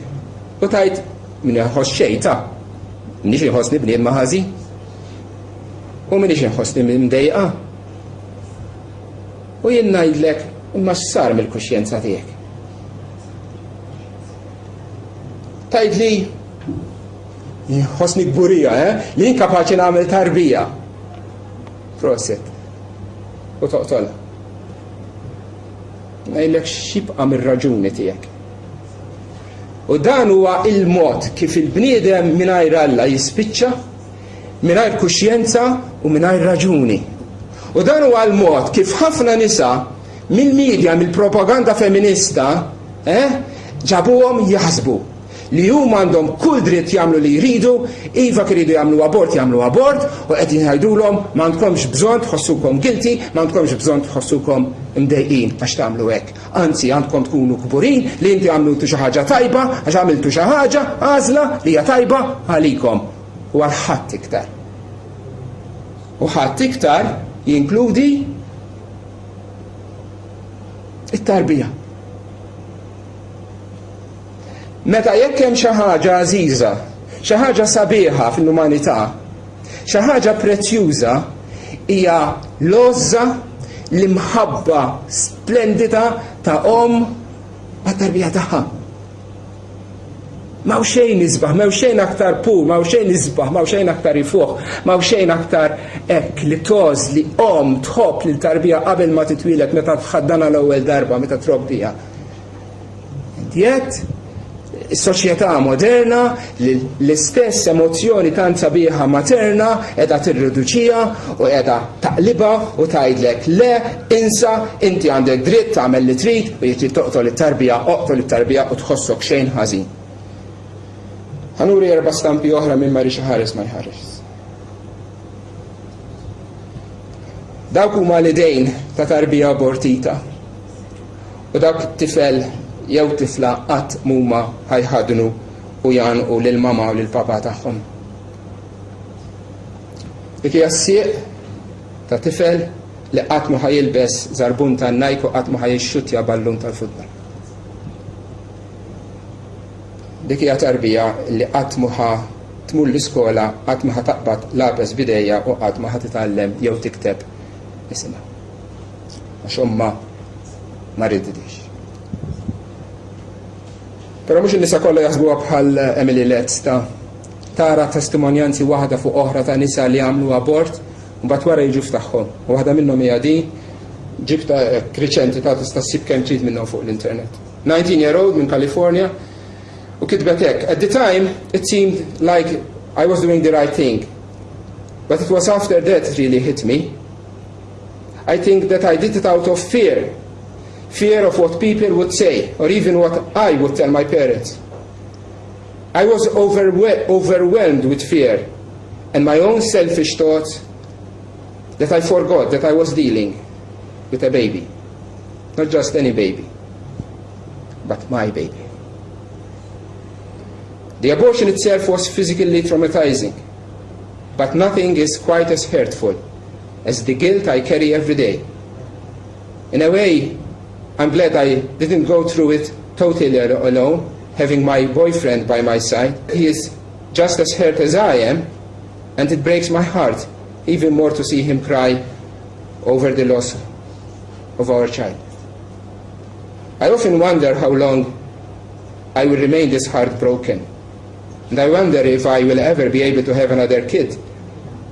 u tajt min jħoss xejta. Minix jħossni bnied maħazi u minix jħossni mdejqa. U jien ngħidlek imma x'sar mill-kuxjenza tiegħek. Tajt li jħossni gburija, li inkapaċi nagħmel tarbija. Proset. U toqtol. Ngħidlek x'jibqa' mir-raġuni tiegħek. U dan huwa il-mod kif il-bniedem mingħajr Alla jispiċċa, mingħajr kuxjenza u mingħajr raġuni. U dan huwa l-mod kif ħafna nisa mill-medja, mill-propaganda feminista, ġabuhom jaħsbu li huma għandhom kull dritt jagħmlu li jridu, iva kridu jagħmlu abort u qed jgħidulhom m'għandkomx bżonn tħossukom guilty, m'għandkomx bżonn tħossukom mdejqin għax tagħmlu hekk. Anzi għandkom tkunu kburin li inti għamiltu xi ħaġa tajba għax għamiltu xi ħaġa għażla li hija tajba għalikom u għal ħadd iktar. U ħadd iktar jinkludi it-tarbija. Meta jekk hemm xi ħaġa għażiża, xi ħaġa sabiħa fil-umanità, xi ħaġa prezzjuża hija l-għoża l-imħabba splendida ta' għat-tarbija tagħha. M'hawn xejn nisbaħ, m'hawn xejn aktar pur, m'hawn xejn nisbaħ, m'hawn xejn aktar ifuħ, m'hawn xejn aktar hekk li toż li tħobb lil tarbija qabel ma titwieled meta tħaddana l-ewwel darba meta trobbija. Yet is-soċjetà moderna l-istess emozzjoni tant sabiħa materna qiegħda tirriduċiha u qiegħda taqlibha u tgħidlek le insa inti għandek dritt tagħmel li trid u jekk toqtol oqtol it-tarbija u tħossok xejn ħażin. Ħanuri 4 stampi oħra minn ma rix ħares ma jħares. Dawk huma l-idejn ta' tarbija abortita u dawk it-tifel jew tifla qatt huma ħajħadnu u janqu lil mama u lil papa tagħhom. Dik hija s-sieq ta' tifel li qatt ma ħajilbes żarbun tan-Nike u qatt ma ħajixxuttja ballun tal-futbol. Dik hija tarbija li qatt ma tmur l-iskola, qatt ma taqbad labes bidejja u qatt ma titgħallem jew tikteb isimha. Għax omma ma rididix. Pero mhux in-nisa kollha jaħsbuha bħal Emily Letts tara testimonjanzi waħda fuq oħra ta' nisa li għamlu abort u mbagħad wara jiġu f'tagħhom. U waħda minnhom hija din ġibta riċenti ta' tista' ssib kemm trid minnhom fuq l-internet. 19-year-old minn California u kitbet hekk. At the time it seemed like I was doing the right thing. But it was after that it really hit me. I think that I did it out of fear. Fear of what people would say, or even what I would tell my parents. I was overwhelmed with fear and my own selfish thoughts that I forgot that I was dealing with a baby. Not just any baby, but my baby. The abortion itself was physically traumatizing, but nothing is quite as hurtful as the guilt I carry every day. In a way, I'm glad I didn't go through it totally alone, having my boyfriend by my side. He is just as hurt as I am, and it breaks my heart even more to see him cry over the loss of our child. I often wonder how long I will remain this heartbroken, and I wonder if I will ever be able to have another kid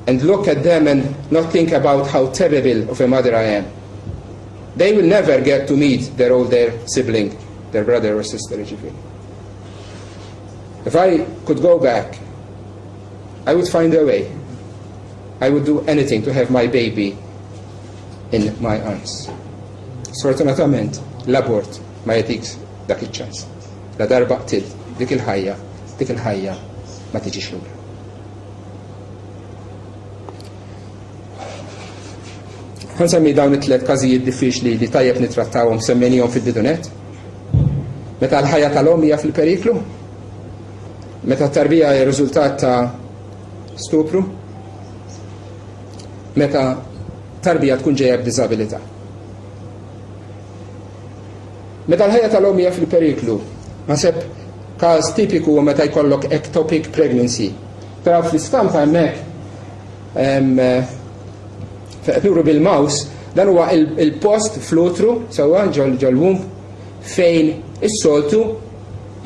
and look at them and not think about how terrible of a mother I am. They will never get to meet their older sibling, their brother or sister. If I could go back, I would find a way. I would do anything to have my baby in my arms. Sfortunatament, l-abort ma jagħtikx dak iċ-ċans. La darba qtilt dik il-ħajja ma tiġix lura. Ħansemmi dawn it-tliet każijiet diffiċli li tajjeb nittrattawhom semmejnihom fil-bidunet. Meta l-ħajja tal-om hija fil-periklu? Meta t-tarbija hija riżultat ta' stupru? Meta tarbija tkun ġejja b'diżabilità? Meta l-ħajja tal-om hija fil-periklu? Naħseb każ tipiku meta jkollok ectopic pregnancy. Tara fl-istampa hemmhekk nuru bil-maus, dan huwa il-post flutru sewwa ġol-wumb fejn is-soltu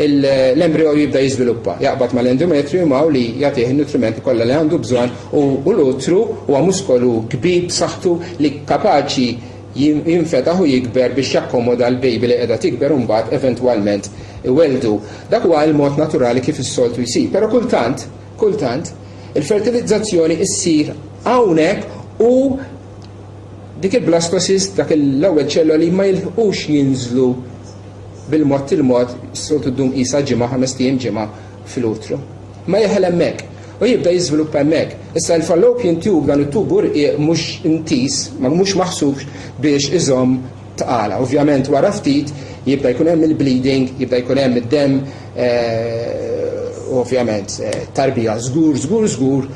l-embryo jibda jiżviluppa. Jaqbad mal-endometrium li jagħtih in-nutrimenti kollha li għandu bżonn u l-utru huwa muskolu kbir b'saħħtu li kapaċi jinfetaħ u jikber biex jakkomoda l-baby li qiegħda tikber u mbagħad eventwalment iweldu. Dak huwa l-mod naturali kif is-soltu jsir. Però kultant il-fertilizzazzjoni ssir hawnhekk u dik il-blastosis, dak l-ewwel ċelloli ma jilħqux jinżlu bil-mod il-mod soltu ddum qisha ġimgħa 5 ġimgħa fil-utru. Ma jeħel hemmhekk u jibda jiżviluppa hemmhekk. Issa l-fallopian tube dan it-tubur mhux intis, ma mhux maħsub biex iżomm tqala. Ovvjament wara ftit jibda jkun hemm il-bleeding, jibda jkun hemm id-demm, ovvjament tarbija żgur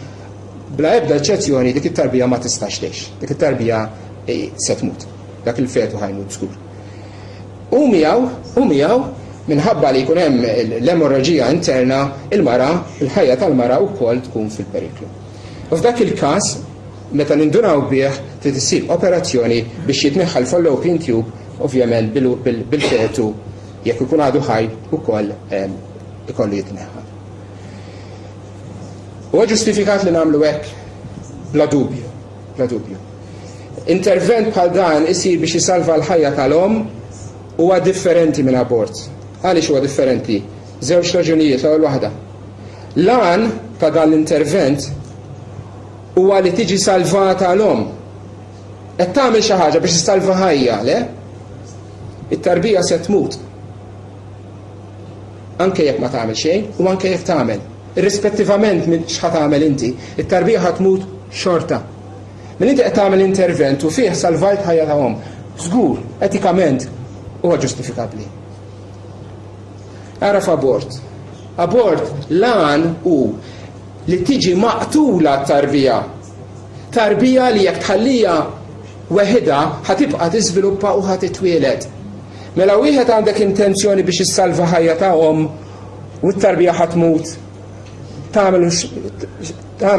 bla ebda eċċezzjoni dik it-tarbija ma tistax tgħix. Dik it-tarbija se tmut. Dak il-fetu ħajmut żgur. U miegħu minħabba li jkun hemm l-emorraġija interna, il-ħajja tal-mara wkoll tkun fil-periklu. U f'dak il-każ meta nindunaw bih trid issir operazzjoni biex jitneħħa l-fallopian tube, ovvjament bil-fetu jekk ikun għadu ħaj ukoll ikollu jitneħħa. Huwa ġustifikat li nagħmlu hekk bla dubju, bla dubju. Intervent bħal dan isir biex jisalva l-ħajja tal-om huwa differenti minn abort. Għaliex huwa differenti? Żewġ raġunijiet, l-ewwel waħda. Lan ta' dan l-intervent huwa li tiġi salvata l-om. Qed tagħmel xi ħaġa biex issalva ħajja, le? It-tarbija se tmut. Anke jekk ma tagħmel xejn u anke jekk tagħmel. Irrispettivament minn x'ħad tagħmel inti, it-tarbija ħad tmut xorta. Minn inti qed tagħmel intervent u fih salvajt ħajja tagħhom, żgur etikament huwa ġustifikabbli. Araf abort. Abort lan hu li tiġi maqtula t-tarbija. Tarbija li jekk tħallija weħida ħatibqa' tiżviluppa u ħad titwieled. Mela wieħed għandek intenzjoni biex issalva ħajja tagħhom u t-tarbija ħadd tmut, tagħmel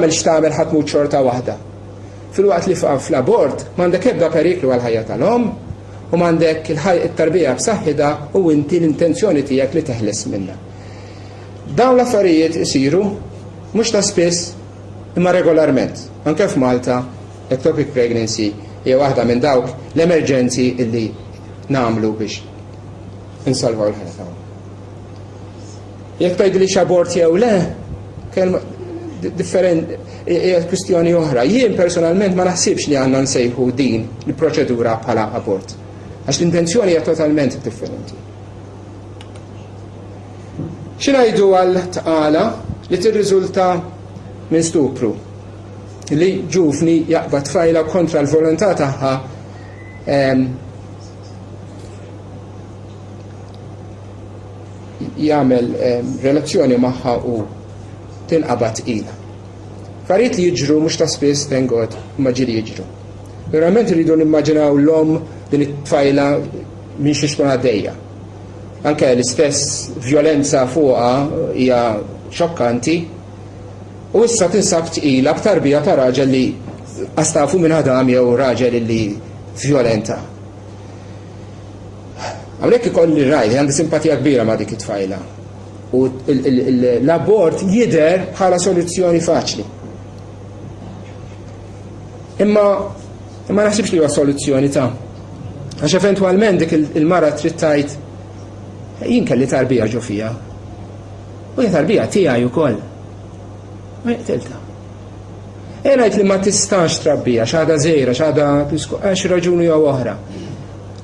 x'tagħmel ħadd tmut xorta waħda. Fil-waqt li fl-abort m'għandek ebda periklu għal ħajja tal-om u m'għandek it-tarbija b'saħħitha u inti l-intenzjoni tiegħek li teħles minnha. Dawn l-affarijiet isiru mhux ta' spiss imma regolarment. Anke f'Malta ectopic pregnancy hija waħda minn dawk l-emerġenzi illi nagħmlu biex insalvaw l-ħajja tagħhom. Jekk tgħidli x'abort jew le, kelma differenti hija kwistjoni oħra. Jien personalment ma naħsibx li għandna nsejħu din il-proċedura bħala abort. Għax l-intenzjoni hija totalment differenti. X'ingħidu għal tqala li tirriżulta minn stupru li ġufni jaqbad tfajla kontra l-volontà tagħha jagħmel relazzjoni magħha u tinqabad ilha. Affarijiet li jiġru mhux ta' spiss thank God ma ġieli jiġru. Verament iridu nimmaġinaw l-om din it-tfajla minn xi tkun għaddejja. Anke l-istess violenza fuqha hija xokkanti u issa tinsab tqila b'tarbija ta' raġel li astafu minn ħadam jew raġel li violenta. Hawnhekk ikolli rajt għandi simpatija kbira ma' dik it-tfajla. U l-abort jidher bħala soluzzjoni faċli. Imma naħsibx li huwa soluzzjoni ta' għax eventwalment dik il-mara trid tgħid jien kelli tarbija ġo fija. U hija tarbija tiegħi wkoll. Ma jqtilta. Ngħid li ma tistax trabbija x'għadha żgħira, x'għadha għax raġuni jew oħra.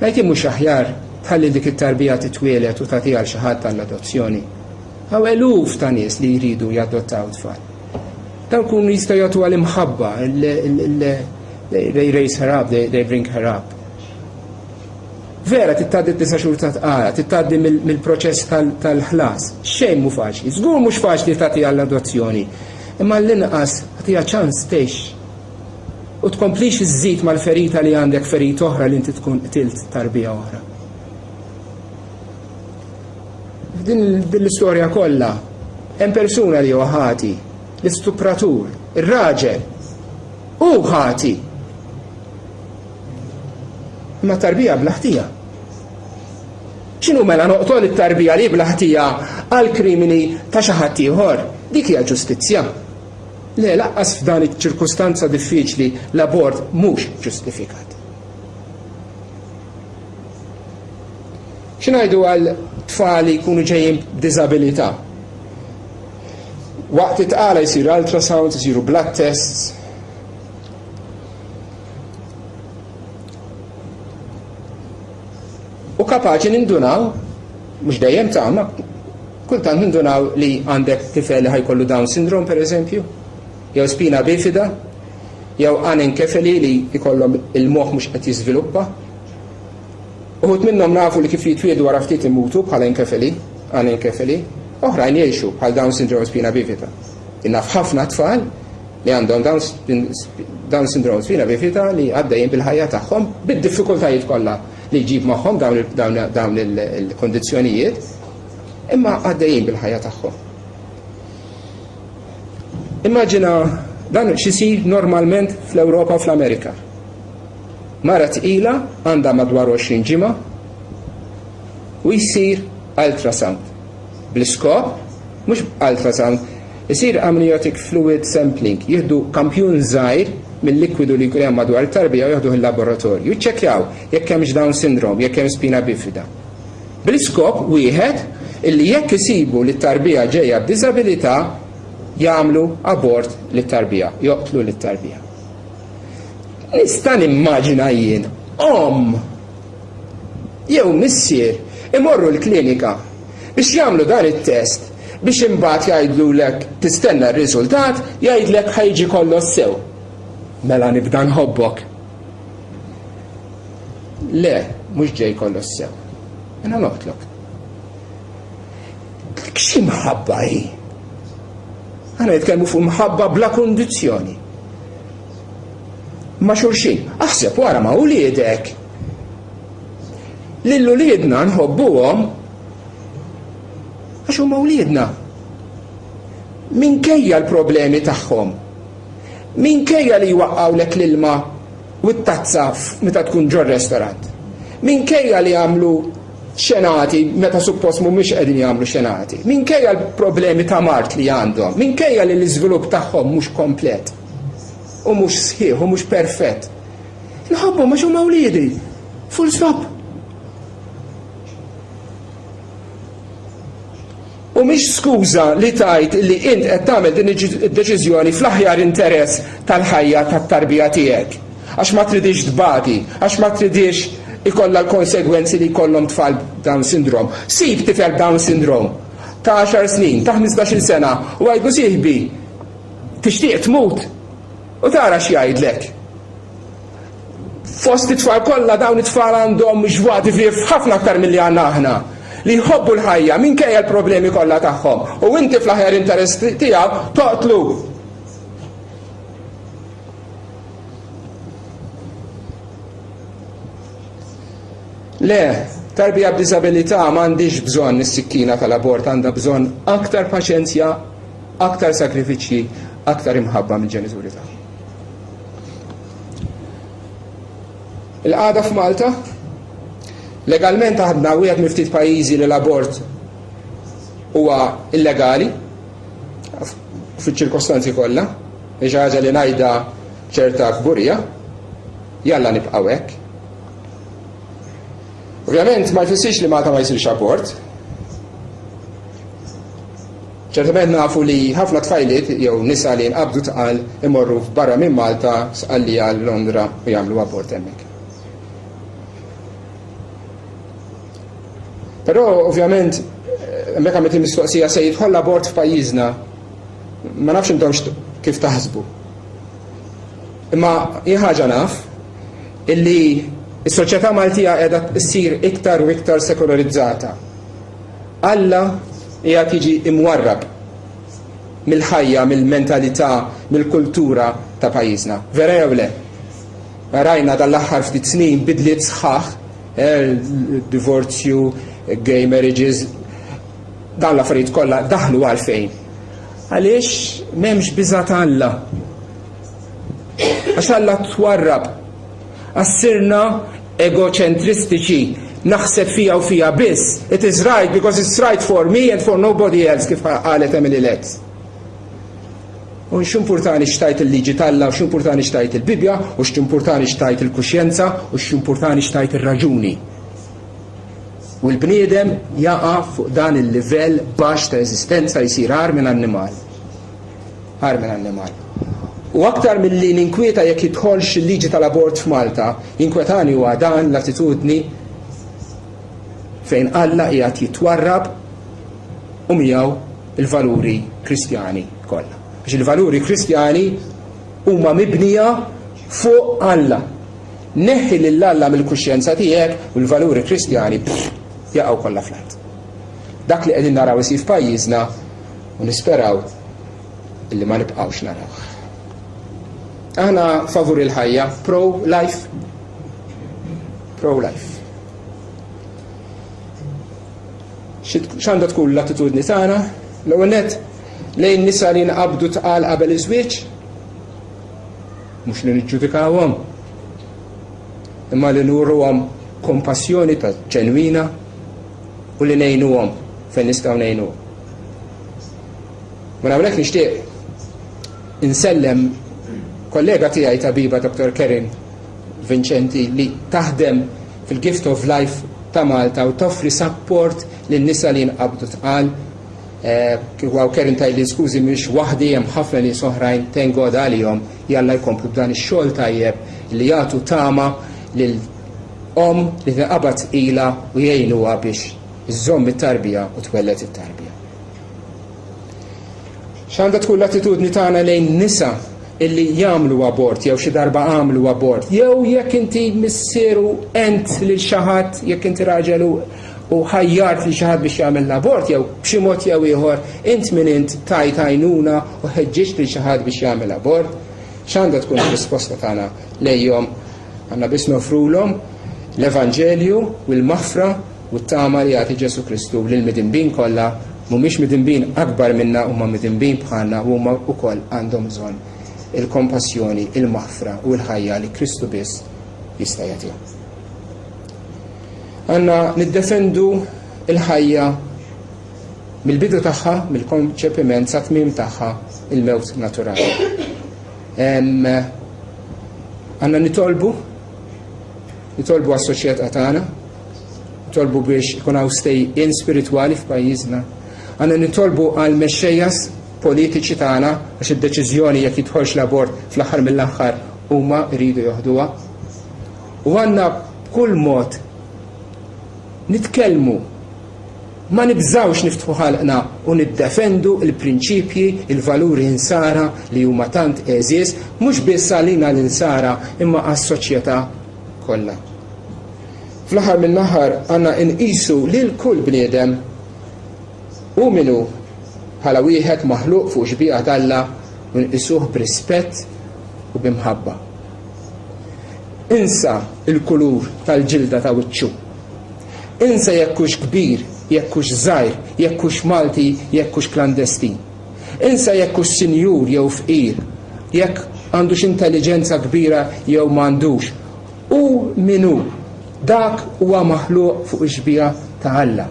Ngħid mhux aħjar tħalli dik it-tarbija titwielet u tagħtiha għal xi ħadd tal-adozzjoni. Hawn eluf ta' nies li jridu jadottaw tfal. Dawn kunu jistgħu jagħtu għal imħabba, they raise her up, they bring her up. Vera titgħaddi 9 xhur ta' tqala, titgħaddi mill-proċess tal-ħlas. Xejn mhu faċli. Żgur mhux faċli tagħtiha l-adozzjoni. Imma l-inqas tagħtiha ċans tgħix. U tkomplix iżżid mal-ferita li għandek ferita oħra li inti tkun qtilt tarbija oħra. Din l-istorja kollha hemm persuna li huwa ħati, l-istupratur, ir-raġel u ħati. Imma tarbija blaħtija. X'inhu mela noqtol it-tarbija li blaħtija għal krimini ta' xi ħadd ieħor? Dik hija ġustizzja. Le laqqas f'dan iċ-ċirkustanza diffiċli l-abort mhux ġustifikat. X'ngħidu għal tfal li jkunu ġejjin b'diżabilità? Waqt it-tqala jsir ultrasound, isiru blood tests. U kapaċi nindunaw, mhux dejjem tagħna, kultant nindunaw li għandek tifel li ħajkollu Down syndrome pereżempju, jew spina bifida, jew anenkefali li jkollhom il-moħħ mhux qed jiżviluppa. Uħud minnhom nafu li kif jitwiedu wara ftit imutu bħala anenkefali, oħrajn jgħixu bħal Down syndrome spina bifida. Innaf ħafna tfal li għandhom Down syndrome spina bifida li għaddejjin bil-ħajja tagħhom bid-diffikultajiet kollha li jġib magħhom dawn il-kondizzjonijiet, imma għaddejjin bil-ħajja tagħhom. Immaġina dan x'isir normalment fl-Ewropa u fl-Amerika. Mara tqila għandha madwar 20 ġimgħa u jsir ultrasound bl-iskop mhux ultrasound, isir amniotic fluid sampling, jieħdu kampjun żgħir mill-likwidu li jkun hemm madwar it-tarbija u jaħduh il-laboratorju, jiċċekkjaw jekk hemmx Down syndrome, jekk hemm spina bifida. Bl-iskop wieħed illi jekk isibu li t-tarbija ġejja b'diżabilità jagħmlu abort lit-tarbija, joqtlu lit-tarbija. Nista' nimmaġina jien jew missier imorru l-klinika biex jagħmlu dan it-test biex imbagħad jgħidlulek tistenna r-riżultat, jgħidlek ħajġi kollox sew. Mela nibda nħobbok. Le, mhux ġej kollox sew. Jiena noqtlok. Xi mħabba hi? Aħna nitkellmu fuq mħabba bla kundizzjoni. Ma xulxin, aħseb wara ma' uliedek. Lill-uliedna nħobbuhom għax huma uliedna. Minkejja l-problemi tagħhom. Minkejja li jwaqqgħulek l-ilma u t-tazza meta tkun ġo r-restorant. Minkejja li jagħmlu xenati meta suppost mhumiex qegħdin jagħmlu xenati. Minkejja l-problemi ta' mart li għandhom. Minkejja li l-iżvilupp tagħhom mhux komplet. U mhux sħiħ u mhux perfett. Nħobbhom għax huma wliedi. Full stop. U mhix skuża li tajt li int qed tagħmel din id-deċiżjoni fl-aħjar interess tal-ħajja tat-tarbija tiegħek. Għax ma tridix tbati, għax ma tridix ikollha l-konsegwenzi li jkollhom tfal Down syndrome. Sib tifel Down syndrome ta' 10 snin, ta' 15-il sena u għajdu sieħbi tixtieq tmut u tara x'jgħidlek. Fost it-tfal kollha dawn it-tfal għandhom ġwadi vif ħafna aktar milli għandna aħna. Li jħobbu l-ħajja minkejja l-problemi kollha tagħhom u inti fl-aħjar interess tiegħu toqtlu. Le, tarbija b'diżabilità m'għandix bżonn is-sikkina tal-abort, għandha bżonn aktar paċenzja, aktar sakrifiċċji, aktar imħabba mill-ġenituri tagħha. Il-qagħda f'Malta legalment aħna wieħed miftit pajjiżi li l-abort huwa illegali fiċ-ċirkostanzi kollha, xi ħaġa li ngħidha ċerta kburija, jalla nibqgħu hekk. Ovvjament ma jfissirx li Malta ma jsirx abort. Ċertament nafu li ħafna tfajliet jew nisa li nqabdu tqal imorru barra minn Malta sqallija Londra u jagħmlu abort hemmhekk. Però ovvjament hemmhekk għamilt il-mistoqsija se jidħol l-abort f'pajjiżna ma nafx intom kif taħsbu. Imma jien ħaġa naf illi s-soċjetà Maltija qiegħda ssir iktar u iktar sekolarizzata. Alla hija tiġi imwarrab mill-ħajja, mill-mentalità, mill-kultura ta' pajjiżna. Vera jew le? Rajna dal-aħħar ftit snin bidliet sħaħ, divorzju, gay marriages, dan l-affarijiet kollha daħlu għalfejn. Għaliex m'hemmx biża' ta' Alla. Għax Alla twarrab. Assirna egoċentristiċi, naħseb fija u fija biss. It is right because it's right for me and for nobody else, kif qalet Emily Letts. U x'importani xtajt il-liġi tal-Alla, u x'importani xtajt il-Bibja, u x'importani xtajt il-kuxjenza, u x'importani xtajt ir-raġuni. U l-bniedem jaqa' fuq dan il-livell baxx ta' eżistenza jsir ħar minn annimal. Ħar minn annimal. U aktar milli ninkwieta jekk jidħolx il-liġi tal-abort f'Malta, inkwetani huwa dan l-attitudni fejn Alla qiegħed jitwarrab u miegħu il-valuri Kristjani kollha. Biex il-valuri Kristjani huma mibnija fuq Alla. Neħħi lil Alla mill-kuxjenza tiegħek u l-valuri Kristjani jaqgħu kollha fl-art. Dak li qegħdin naraw isir f'pajjiżna u nisperaw illi ma nibqgħux naraw. Aħna favur il-ħajja, pro-life. Pro-life. X'għandha tkun l-attitudni tagħna? L-ewwel nett lejn nisa li nqabdu tqal qabel iż-żwieġ, mhux li niġġudikawhom, imma li nuruhom kompassjoni ta' ġenwina u li ngħinuhom fejn nistgħu ngħinuhom. Ma hawnhekk nixtieq insellem kollega tiegħi tabiba Dr. Kerin Vincenti li taħdem fil-Gift of Life ta' Malta u toffri support lin-nisa li jinqabdu tqal. Għaw Kerin tajli skużi mhix waħdi hemm ħafna nies oħrajn thank God għalihom jalla jkomplu b'dan ix-xogħol tajjeb li jagħtu tama lil li tinqabad ilha u jgħinuha biex iżżomm it-tarbija u twellet it-tarbija. X'għandha tkun l-attitudni tagħna lejn nisa illi jagħmlu abort jew xi darba għamlu abort, jew jekk inti missieru ent lil xi ħadd jekk inti raġel u ħajjart li xi ħadd biex jagħmel l-abort jew b'xi mod jew ieħor int minn int tajt għajnuna u ħeġġiġt lil xi ħadd biex jagħmel abort, x'għandha tkun ir-risposta tagħna lejhom? Għandna biss nofrulhom l-Evanġelju u l-maħfra u t-tama li jagħti Ġesu Kristu lil midinbin kollha, mhumiex midinbin akbar minna huma midinbin bħalna u huma wkoll għandhom bżonn il-kompassjoni, il-maħfra u l-ħajja li Kristu biss jista' jagħtihom. Għandna niddefendu il-ħajja mill-bidu tagħha, mill-konċepiment sa tmiem tagħha il-mewt naturali. Għandna nitolbu għas-soċjetà tagħna, nitolbu biex ikun hawn stejjin spiritwali f'pajjiżna. Għandna nitolbu għal mexxejjas politiċi tagħna għax id-deċiżjoni jekk jidħolx l-abort fl-aħħar mill-aħħar huma jridu joħduha. U għandna b'kull mod nitkellmu ma nibżawx niftħu ħalqna u niddefendu il-prinċipji, il-valuri insara li huma tant eżies mhux biss għalina l-insara imma għas-soċjetà kollha. Fl-aħħar mill-aħħar għandna nqisu lil kull bniedem u minnu bħala wieħed maħluq fuq xbieqa talla u nqisuh b'rispett u b'imħabba. Insa il-kulur tal-ġilda ta' wiċċu. Insa jekk hux kbir, jekk hux żgħir, jekk hux Malti, jekk hux klandestin. Insa jekk hux sinjur jew fqir, jekk għandux intelligenza kbira jew m'għandux. U minnu dak huwa maħluq fuq xbieqa ta' Alla.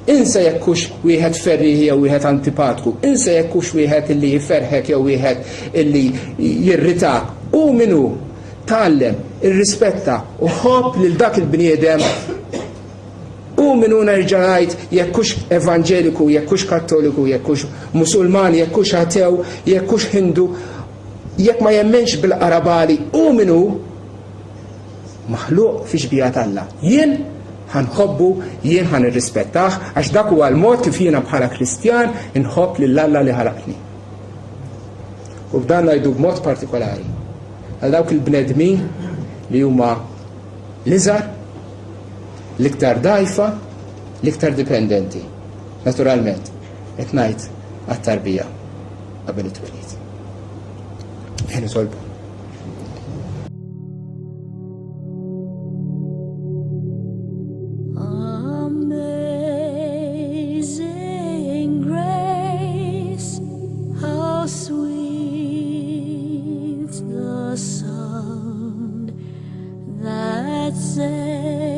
Insa jekk hux wieħed ferriħ jew wieħed antipatku, insa jekk hux wieħed illi jifferħek jew wieħed illi jirritak. U minnu tgħallem, irrispetta u ħobb lil dak il-bniedem. U minnu nerġa' ngħid jekk hux evanġeliku, jekk hux kattoliku, jekk hux musulman, jekk hux atew, jekk hux Hindu, jekk ma jemmenx bil-qarabali, u minnu maħluq fi xbija Alla. Jien ħanħobbu, jien ħan irrispettaħ, għax dak huwa l-mod kif jiena bħala Kristjan inħobb lil Alla li ħalaqni. U b'dan ngħidu b'mod partikolari għal dawk il-bnedmin li huma l-iżgħar, l-iktar dgħajfa, l-iktar dipendenti. Naturalment, qed ngħid għat-tarbija qabel it-twelid. Ħin nitolbu. That said